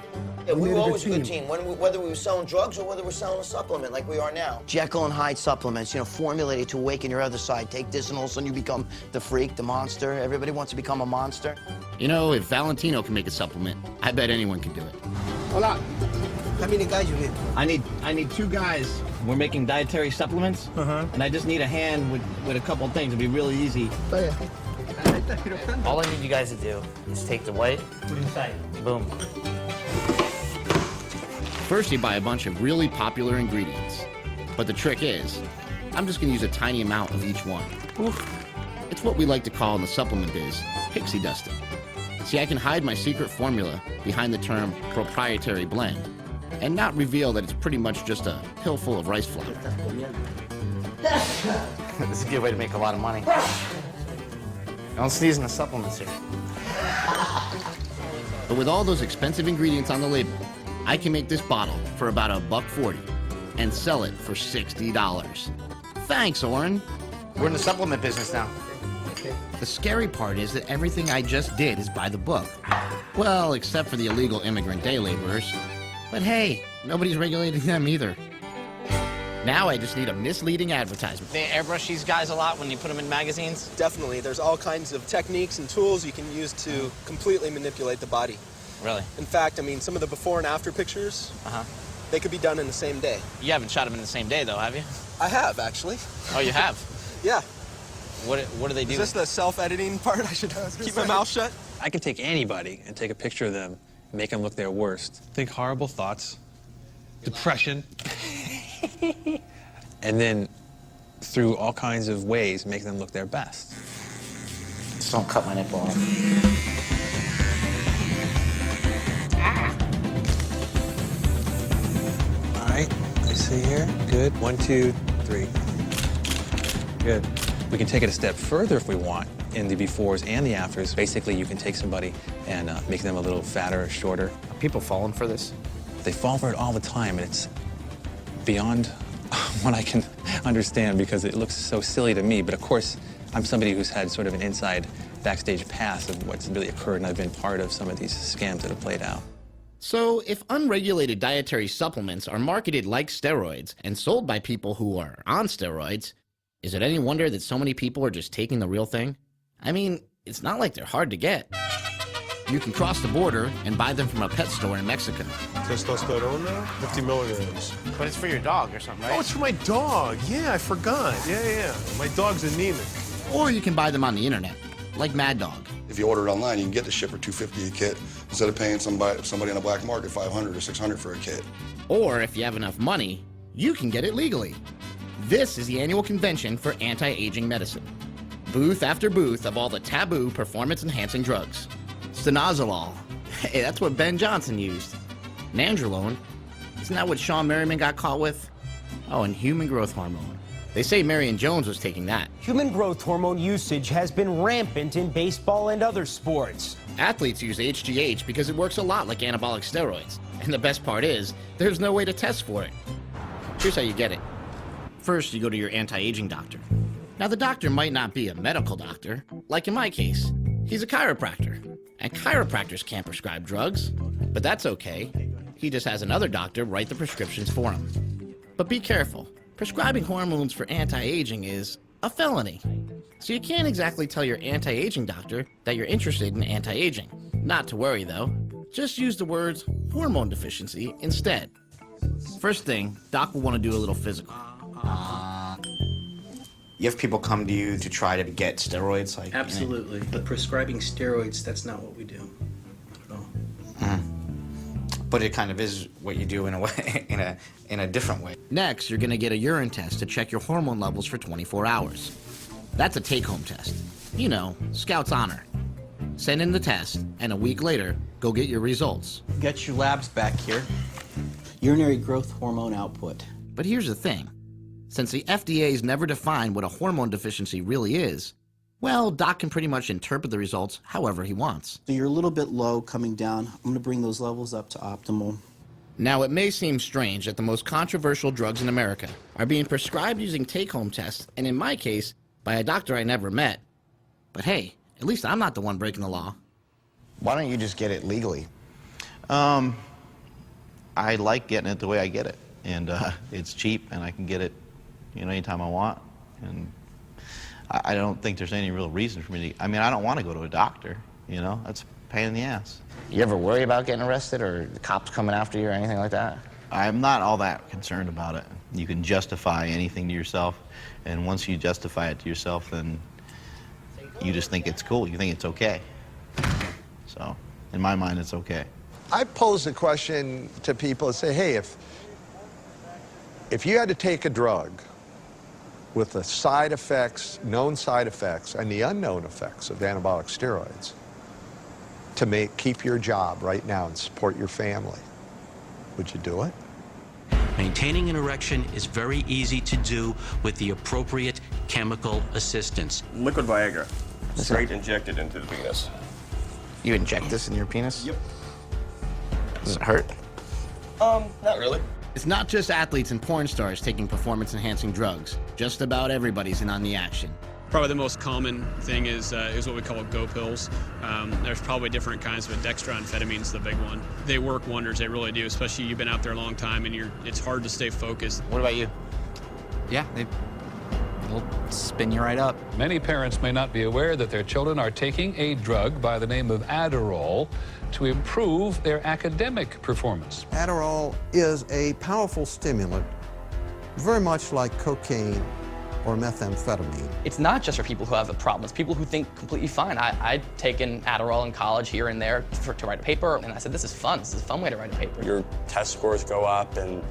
Yeah, we were always a good team, whether we were selling drugs or whether we're selling a supplement like we are now. Jekyll and Hyde supplements, you know, formulated to awaken your other side. Take this and all of a sudden you become the freak, the monster. Everybody wants to become a monster. You know, if Valentino can make a supplement, I bet anyone can do it. Hola. How many guys you need? I need 2 guys. We're making dietary supplements, and I just need a hand with a couple things. It'd be really easy. All I need you guys to do is take the white, put it inside, boom. First, you buy a bunch of really popular ingredients. But the trick is, I'm just gonna use a tiny amount of each one. It's what we like to call in the supplement biz, pixie dusting. See, I can hide my secret formula behind the term proprietary blend and not reveal that it's pretty much just a pill full of rice flour. This is a good way to make a lot of money. Don't sneeze in the supplements here. But with all those expensive ingredients on the label, I can make this bottle for about $1.40 and sell it for $60. Thanks, Oren. We're in the supplement business now. The scary part is that everything I just did is by the book. Well, except for the illegal immigrant day laborers. But hey, nobody's regulating them either. Now I just need a misleading advertisement. They airbrush these guys a lot when you put them in magazines? Definitely. There's all kinds of techniques and tools you can use to completely manipulate the body. Really? In fact, I mean, some of the before and after pictures, they could be done in the same day. You haven't shot them in the same day, though, have you? I have, actually. Oh, you have? Yeah. What do they do? Is this the self-editing part? I should keep my mouth shut? I could take anybody and take a picture of them, make them look their worst. Think horrible thoughts, depression, and then through all kinds of ways make them look their best. Just don't cut my nipple off. All right, let's see here. Good. 1, 2, 3. Good. We can take it a step further if we want in the befores and the afters. Basically, you can take somebody and make them a little fatter or shorter. Are people falling for this? They fall for it all the time, and it's beyond what I can understand because it looks so silly to me. But of course, I'm somebody who's had sort of an inside backstage pass of what's really occurred, and I've been part of some of these scams that have played out. So, if unregulated dietary supplements are marketed like steroids and sold by people who are on steroids, is it any wonder that so many people are just taking the real thing? I mean, it's not like they're hard to get. You can cross the border and buy them from a pet store in Mexico. Testosterone now? 50 milligrams. But it's for your dog or something, right? Oh, it's for my dog. Yeah, I forgot. Yeah. My dog's anemic. Or you can buy them on the internet, like Mad Dog. If you order it online, you can get the ship for $250 a kit instead of paying somebody on the black market $500 or $600 for a kit. Or if you have enough money, you can get it legally. This is the annual convention for anti-aging medicine. Booth after booth of all the taboo performance-enhancing drugs. Stanozolol. Hey, that's what Ben Johnson used. Nandrolone. Isn't that what Sean Merriman got caught with? Oh, and human growth hormone. They say Marion Jones was taking that. Human growth hormone usage has been rampant in baseball and other sports. Athletes use HGH because it works a lot like anabolic steroids. And the best part is, there's no way to test for it. Here's how you get it. First, you go to your anti-aging doctor. Now, the doctor might not be a medical doctor, like in my case. He's a chiropractor. And chiropractors can't prescribe drugs, but that's okay. He just has another doctor write the prescriptions for him. But be careful. Prescribing hormones for anti-aging is a felony. So you can't exactly tell your anti-aging doctor that you're interested in anti-aging. Not to worry, though. Just use the words hormone deficiency instead. First thing, doc will want to do a little physical. You have people come to you to try to get steroids? Like, Absolutely. But prescribing steroids, that's not what we do. Not at all. but it kind of is what you do in a way, in a different way. Next, you're gonna get a urine test to check your hormone levels for 24 hours. That's a take-home test. You know, Scout's honor. Send in the test, and a week later, go get your results. Get your labs back here. Urinary growth hormone output. But here's the thing. Since the FDA's never defined what a hormone deficiency really is, well, Doc can pretty much interpret the results however he wants. So you're a little bit low coming down. I'm going to bring those levels up to optimal. Now, it may seem strange that the most controversial drugs in America are being prescribed using take-home tests, and in my case, by a doctor I never met. But hey, at least I'm not the one breaking the law. Why don't you just get it legally? I like getting it the way I get it, and it's cheap, and I can get it, anytime I want. And I don't think there's any real reason for me to. I mean, I don't want to go to a doctor. That's a pain in the ass. You ever worry about getting arrested or the cops coming after you or anything like that? I'm not all that concerned about it. You can justify anything to yourself, and once you justify it to yourself, then you just think it's cool. You think it's okay. So, in my mind, it's okay. I pose the question to people and say, hey, if you had to take a drug with the side effects, known side effects, and the unknown effects of anabolic steroids to keep your job right now and support your family, would you do it? Maintaining an erection is very easy to do with the appropriate chemical assistance. Liquid Viagra, straight injected into the penis. You inject this in your penis? Yep. Does it hurt? Not really. It's not just athletes and porn stars taking performance-enhancing drugs. Just about everybody's in on the action. Probably the most common thing is what we call go pills. There's probably different kinds, but dextroamphetamine's the big one. They work wonders, they really do, especially you've been out there a long time and it's hard to stay focused. What about you? Yeah, they'll spin you right up. Many parents may not be aware that their children are taking a drug by the name of Adderall to improve their academic performance. Adderall is a powerful stimulant, very much like cocaine or methamphetamine. It's not just for people who have the problem. It's people who think completely fine. I'd taken Adderall in college here and there to write a paper, and I said, this is fun. This is a fun way to write a paper. Your test scores go up, and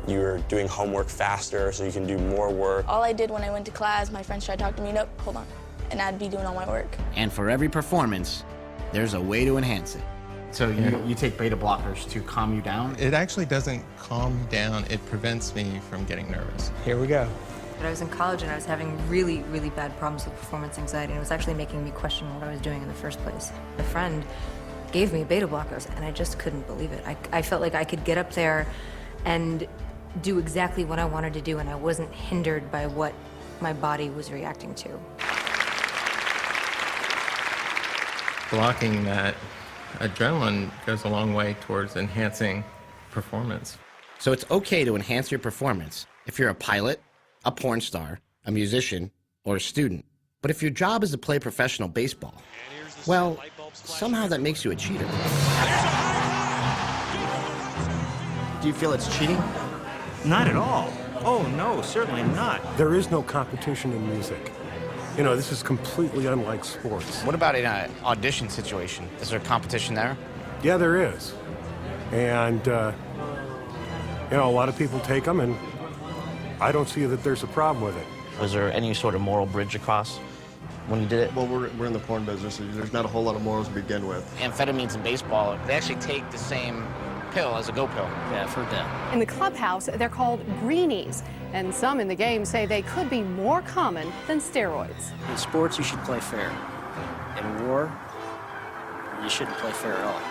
you're doing homework faster, so you can do more work. All I did when I went to class, my friends tried to talk to me, nope, hold on. And I'd be doing all my work. And for every performance, there's a way to enhance it. So you take beta blockers to calm you down? It actually doesn't calm me down. It prevents me from getting nervous. Here we go. I was in college and I was having really, really bad problems with performance anxiety, and it was actually making me question what I was doing in the first place. A friend gave me beta blockers, and I just couldn't believe it. I felt like I could get up there and do exactly what I wanted to do, and I wasn't hindered by what my body was reacting to. Blocking that adrenaline goes a long way towards enhancing performance. So it's okay to enhance your performance if you're a pilot, a porn star, a musician, or a student. But if your job is to play professional baseball, well, somehow that makes you a cheater. Do you feel it's cheating? Not at all. Oh, no, certainly not. There is no competition in music. This is completely unlike sports. What about in an audition situation? Is there competition there? Yeah, there is. And, a lot of people take them, and I don't see that there's a problem with it. Was there any sort of moral bridge across when you did it? Well, we're in the porn business, so there's not a whole lot of morals to begin with. Amphetamines in baseball, they actually take the same pill as a go pill. Yeah, I've heard that. In the clubhouse, they're called greenies, and some in the game say they could be more common than steroids. In sports, you should play fair. In war, you shouldn't play fair at all.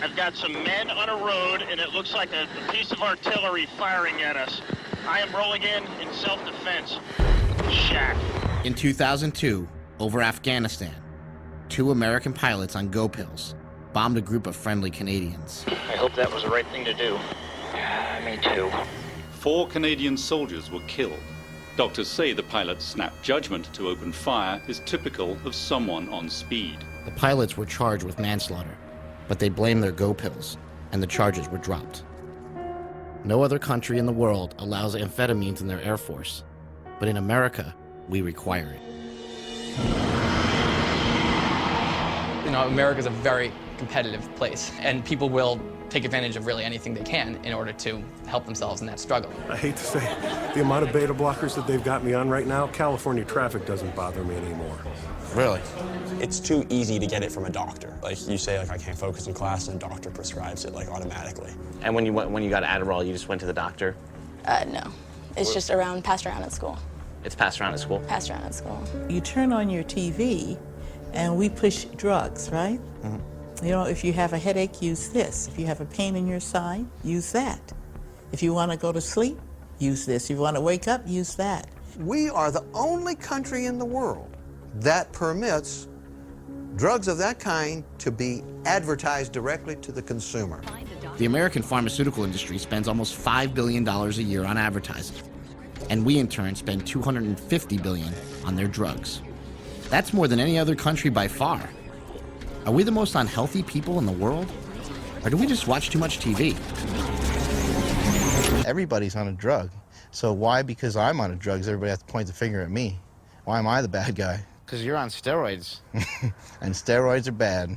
I've got some men on a road, and it looks like a piece of artillery firing at us. I am rolling in self-defense. Shack. In 2002, over Afghanistan, 2 American pilots on go pills bombed a group of friendly Canadians. I hope that was the right thing to do. Me too. 4 Canadian soldiers were killed. Doctors say the pilot's snap judgment to open fire is typical of someone on speed. The pilots were charged with manslaughter, but they blamed their go pills, and the charges were dropped. No other country in the world allows amphetamines in their Air Force, but in America, we require it. America's a very competitive place, and people will take advantage of really anything they can in order to help themselves in that struggle. I hate to say, the amount of beta blockers that they've got me on right now, California traffic doesn't bother me anymore. Really? It's too easy to get it from a doctor. Like you say, like I can't focus in class, and a doctor prescribes it like automatically. And when you got Adderall, you just went to the doctor? No. It's just passed around at school. It's passed around at school? Passed around at school. You turn on your TV, and we push drugs, right? Mm-hmm. You know, if you have a headache, use this. If you have a pain in your side, use that. If you want to go to sleep, use this. If you want to wake up, use that. We are the only country in the world that permits drugs of that kind to be advertised directly to the consumer. The American pharmaceutical industry spends almost $5 billion a year on advertising, and we in turn spend $250 billion on their drugs. That's more than any other country by far. Are we the most unhealthy people in the world? Or do we just watch too much TV? Everybody's on a drug. So why, because I'm on a drug, does everybody have to point the finger at me? Why am I the bad guy? Because you're on steroids. And steroids are bad.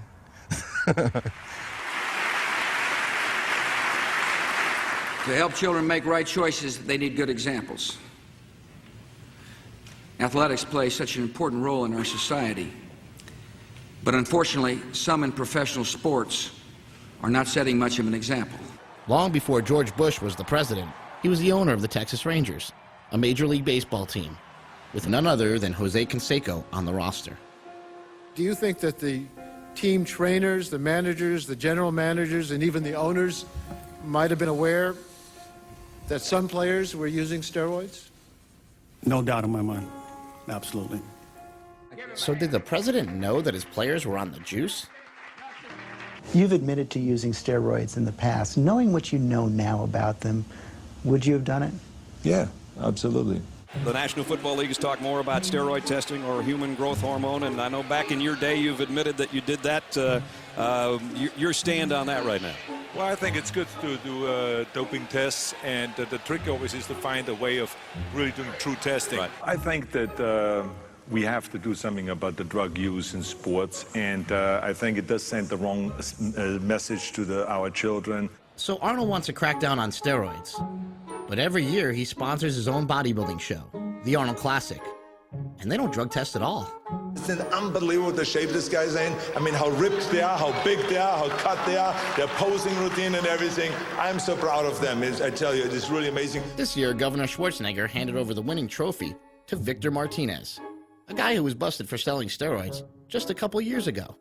To help children make right choices, they need good examples. Athletics play such an important role in our society. But unfortunately, some in professional sports are not setting much of an example. Long before George Bush was the president, he was the owner of the Texas Rangers, a Major League Baseball team, with none other than Jose Canseco on the roster. Do you think that the team trainers, the managers, the general managers, and even the owners might have been aware that some players were using steroids? No doubt in my mind. Absolutely. So did the president know that his players were on the juice? You've admitted to using steroids in the past. Knowing what you know now about them, would you have done it? Yeah, absolutely. The National Football League has talked more about steroid testing or human growth hormone, and I know back in your day you've admitted that you did that. Your stand on that right now? Well, I think it's good to do doping tests, and the trick always is to find a way of really doing true testing. Right. I think that we have to do something about the drug use in sports, and I think it does send the wrong message to our children. So Arnold wants to crack down on steroids. But every year he sponsors his own bodybuilding show, the Arnold Classic. And they don't drug test at all. It's unbelievable the shape this guy's in. I mean, how ripped they are, how big they are, how cut they are, their posing routine and everything. I'm so proud of them. I tell you, it is really amazing. This year, Governor Schwarzenegger handed over the winning trophy to Victor Martinez, a guy who was busted for selling steroids just a couple years ago.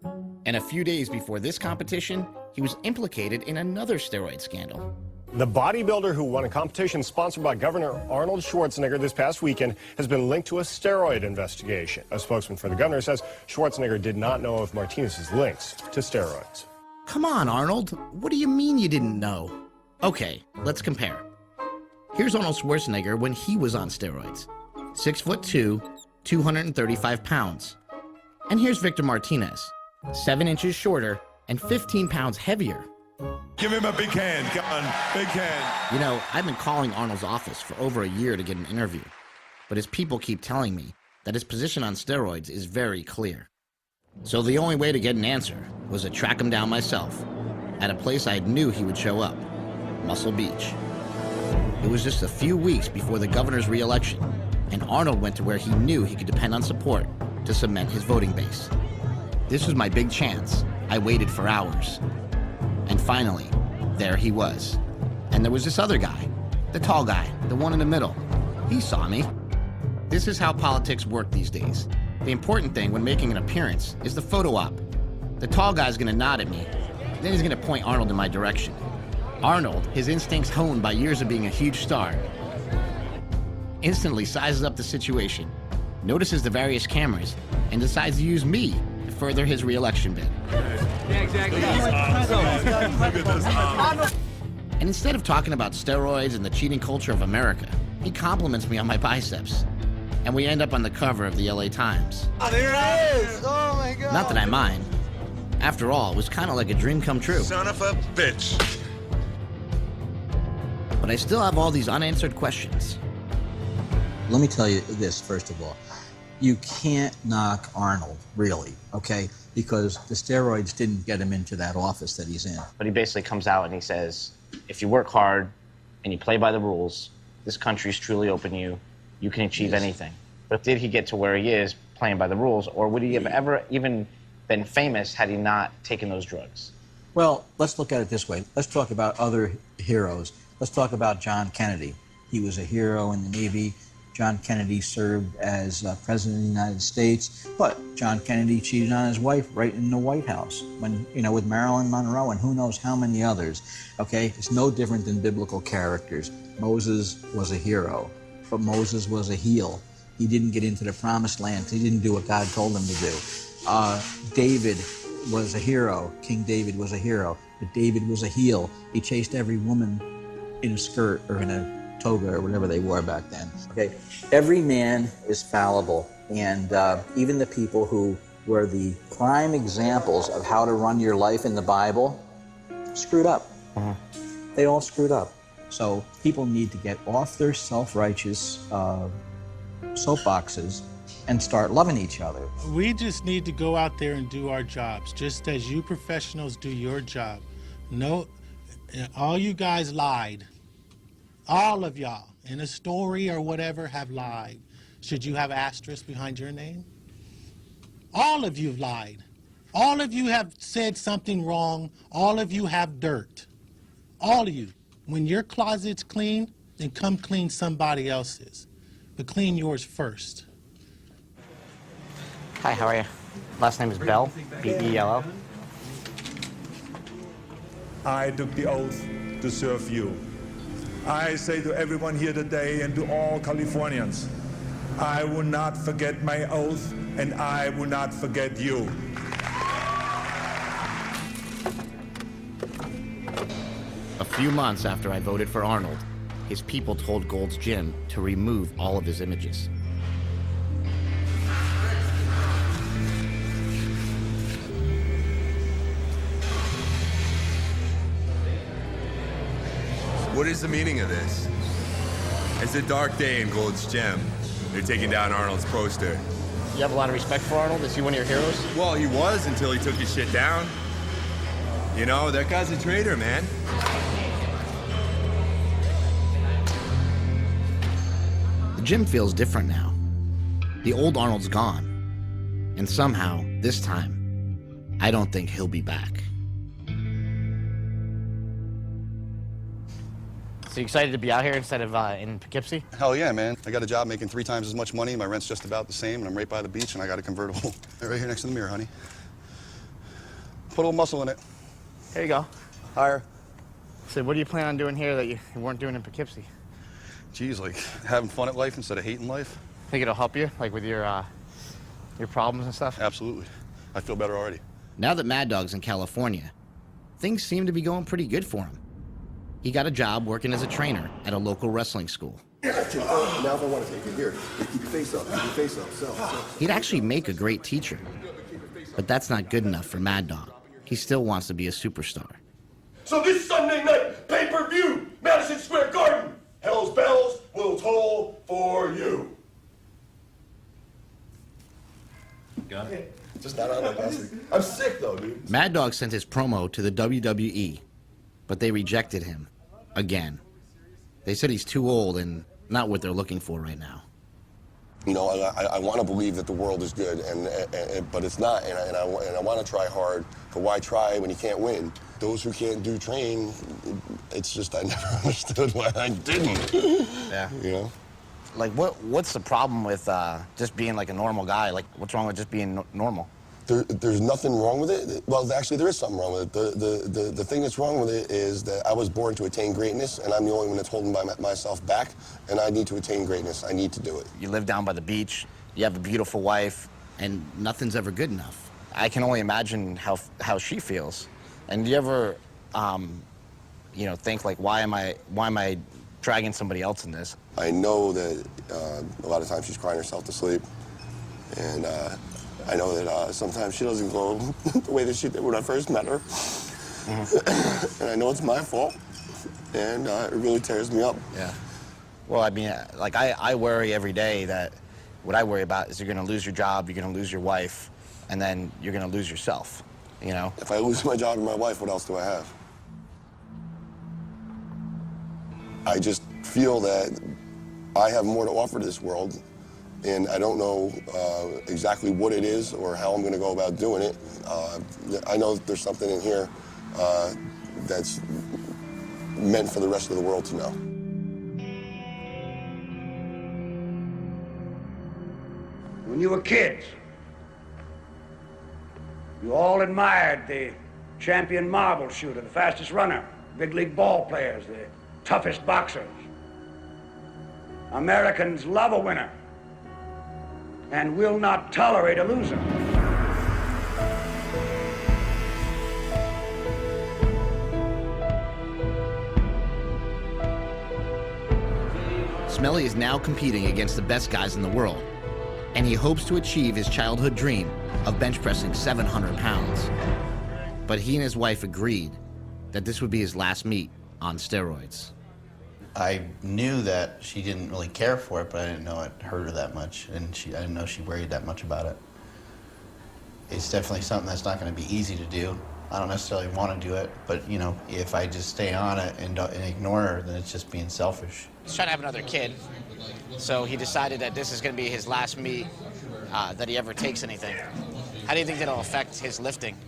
And a few days before this competition, he was implicated in another steroid scandal. The bodybuilder who won a competition sponsored by Governor Arnold Schwarzenegger this past weekend has been linked to a steroid investigation. A spokesman for the governor says Schwarzenegger did not know of Martinez's links to steroids. Come on, Arnold. What do you mean you didn't know? Okay, let's compare. Here's Arnold Schwarzenegger when he was on steroids. 6'2", 235 pounds. And here's Victor Martinez, 7 inches shorter and 15 pounds heavier. Give him a big hand. Come on, big hand. You know, I've been calling Arnold's office for over a year to get an interview, but his people keep telling me that his position on steroids is very clear. So the only way to get an answer was to track him down myself at a place I knew he would show up, Muscle Beach. It was just a few weeks before the governor's re-election, and Arnold went to where he knew he could depend on support to cement his voting base. This was my big chance. I waited for hours. And finally, there he was. And there was this other guy, the tall guy, the one in the middle. He saw me. This is how politics work these days. The important thing when making an appearance is the photo op. The tall guy's gonna nod at me, then he's gonna point Arnold in my direction. Arnold, his instincts honed by years of being a huge star, instantly sizes up the situation, notices the various cameras, and decides to use me to further his re-election bid. Yeah, exactly. And instead of talking about steroids and the cheating culture of America, he compliments me on my biceps. And we end up on the cover of the LA Times. Oh, there it is! Oh my God! Not that I mind. After all, it was kind of like a dream come true. Son of a bitch. But I still have all these unanswered questions. Let me tell you this, first of all. You can't knock Arnold, really, okay? because the steroids didn't get him into that office that he's in. But he basically comes out and he says, if you work hard and you play by the rules, this country's truly open to you. You can achieve anything. But did he get to where he is playing by the rules, or would he have ever even been famous had he not taken those drugs? Well, let's look at it this way. Let's talk about other heroes. Let's talk about John Kennedy. He was a hero in the Navy. John Kennedy served as President of the United States, but John Kennedy cheated on his wife right in the White House, with Marilyn Monroe and who knows how many others. Okay, it's no different than biblical characters. Moses was a hero, but Moses was a heel. He didn't get into the promised land. He didn't do what God told him to do. David was a hero. King David was a hero, but David was a heel. He chased every woman in a skirt or in a toga or whatever they wore back then. Okay, every man is fallible, and even the people who were the prime examples of how to run your life in the Bible screwed up. They all screwed up. So people need to get off their self-righteous soapboxes and start loving each other. We just need to go out there and do our jobs, just as you professionals do your job. No, all you guys lied. All of y'all, in a story or whatever, have lied. Should you have asterisk behind your name? All of you have lied. All of you have said something wrong. All of you have dirt. All of you. When your closet's clean, then come clean somebody else's. But clean yours first. Hi, how are you? Last name is Bell, B-E-L-L. I took the oath to serve you. I say to everyone here today and to all Californians, I will not forget my oath and I will not forget you. A few months after I voted for Arnold, his people told Gold's Gym to remove all of his images. What is the meaning of this? It's a dark day in Gold's Gym. They're taking down Arnold's poster. You have a lot of respect for Arnold? Is he one of your heroes? Well, he was until he took his shit down. You know, that guy's a traitor, man. The gym feels different now. The old Arnold's gone. And somehow, this time, I don't think he'll be back. So you excited to be out here instead of in Poughkeepsie? Hell yeah, man. I got a job making 3 times as much money. My rent's just about the same, and I'm right by the beach, and I got a convertible right here next to the mirror, honey. Put a little muscle in it. There you go. Higher. So what do you plan on doing here that you weren't doing in Poughkeepsie? Geez, like having fun at life instead of hating life. Think it'll help you, like with your problems and stuff? Absolutely. I feel better already. Now that Mad Dog's in California, things seem to be going pretty good for him. He got a job working as a trainer at a local wrestling school. Now if I want to take it here, keep your face up, so. He'd actually make a great teacher. But that's not good enough for Mad Dog. He still wants to be a superstar. So this Sunday night, pay-per-view, Madison Square Garden, Hell's Bells will toll for you. Got it. Just not out like last week. I'm sick though, dude. Mad Dog sent his promo to the WWE, but they rejected him again. They said he's too old and not what they're looking for right now. You know, I want to believe that the world is good, but it's not, and I want to try hard, but why try when you can't win? Those who can't do train, it's just I never understood why I didn't. Yeah. You know? Like, what's the problem with just being like a normal guy? Like, what's wrong with just being normal? There's nothing wrong with it. Well, actually, there is something wrong with it. The thing that's wrong with it is that I was born to attain greatness, and I'm the only one that's holding myself back, and I need to attain greatness. I need to do it. You live down by the beach, you have a beautiful wife, and nothing's ever good enough. I can only imagine how she feels. And do you ever, think like, why am I dragging somebody else in this? I know that a lot of times she's crying herself to sleep, and I know that sometimes she doesn't go the way that she did when I first met her. And I know it's my fault, and it really tears me up. Yeah. Well, I mean, like I worry every day that what I worry about is you're going to lose your job, you're going to lose your wife, and then you're going to lose yourself, you know? If I lose my job and my wife, what else do I have? I just feel that I have more to offer to this world, and I don't know exactly what it is or how I'm going to go about doing it. I know that there's something in here that's meant for the rest of the world to know. When you were kids, you all admired the champion marble shooter, the fastest runner, big league ball players, the toughest boxers. Americans love a winner and will not tolerate a loser. Smelly is now competing against the best guys in the world, and he hopes to achieve his childhood dream of bench pressing 700 pounds. But he and his wife agreed that this would be his last meet on steroids. I knew that she didn't really care for it, but I didn't know it hurt her that much, and I didn't know she worried that much about it. It's definitely something that's not going to be easy to do. I don't necessarily want to do it, but you know, if I just stay on it and ignore her, then it's just being selfish. He's trying to have another kid, so he decided that this is going to be his last meet that he ever takes anything. How do you think that'll affect his lifting?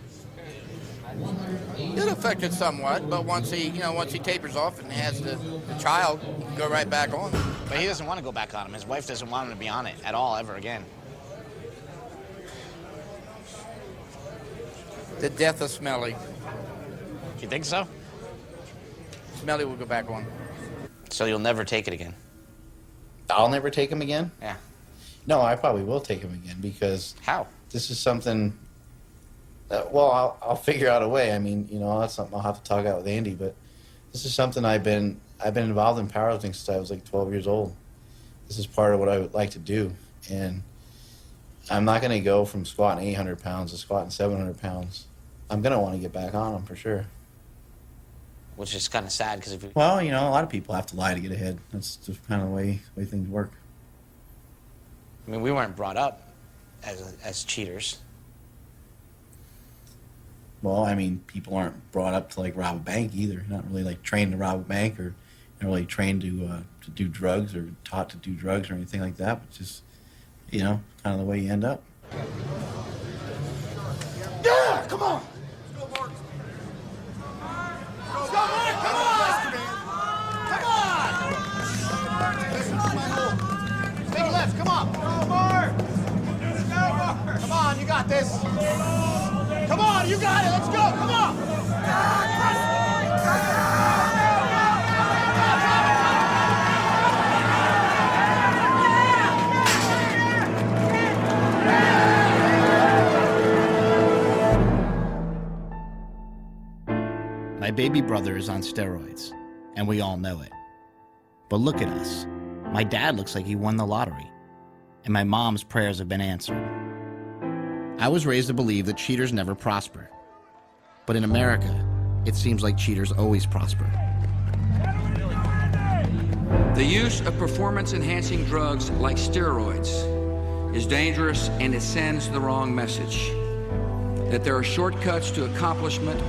It'll affect it somewhat, but once he tapers off and has the child, he can go right back on. But he doesn't want to go back on him. His wife doesn't want him to be on it at all, ever again. The death of Smelly. You think so? Smelly will go back on. So you'll never take it again? I'll never take him again? Yeah. No, I probably will take him again because... How? This is something that, well, I'll figure out a way. I mean, you know, that's something I'll have to talk out with Andy, but this is something I've been involved in powerlifting since I was like 12 years old. This is part of what I would like to do, and I'm not going to go from squatting 800 pounds to squatting 700 pounds. I'm going to want to get back on them for sure. Which is kind of sad because if you... Well, you know, a lot of people have to lie to get ahead. That's just kind of the way things work. I mean, we weren't brought up as cheaters. Well, I mean, people aren't brought up to like rob a bank either. You're not really like trained to rob a bank, or you're not really trained to do drugs or taught to do drugs or anything like that. But just, you know, kind of the way you end up. Yeah, come on. Let's go, Mark. Come on. Come on. Big left, come on. Go, Mark. Come on, you got this. Come on, you got it. Let's go. Come on. My baby brother is on steroids, and we all know it. But look at us. My dad looks like he won the lottery, and my mom's prayers have been answered. I was raised to believe that cheaters never prosper. But in America, it seems like cheaters always prosper. The use of performance-enhancing drugs like steroids is dangerous, and it sends the wrong message. That there are shortcuts to accomplishment,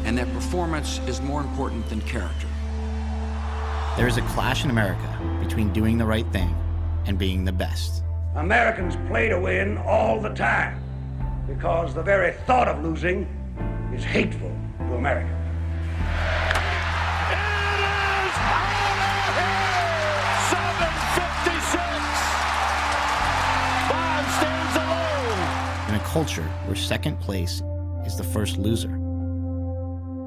and that performance is more important than character. There is a clash in America between doing the right thing and being the best. Americans play to win all the time because the very thought of losing is hateful to America. In a culture where second place is the first loser,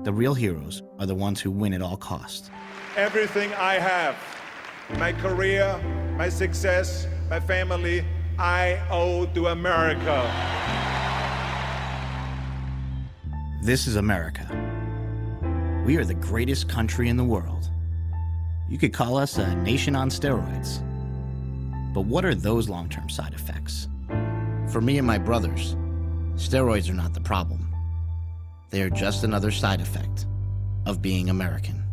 the real heroes are the ones who win at all costs. Everything I have, my career, my success, my family, I owe to America. This is America. We are the greatest country in the world. You could call us a nation on steroids. But what are those long-term side effects? For me and my brothers, steroids are not the problem. They are just another side effect of being American.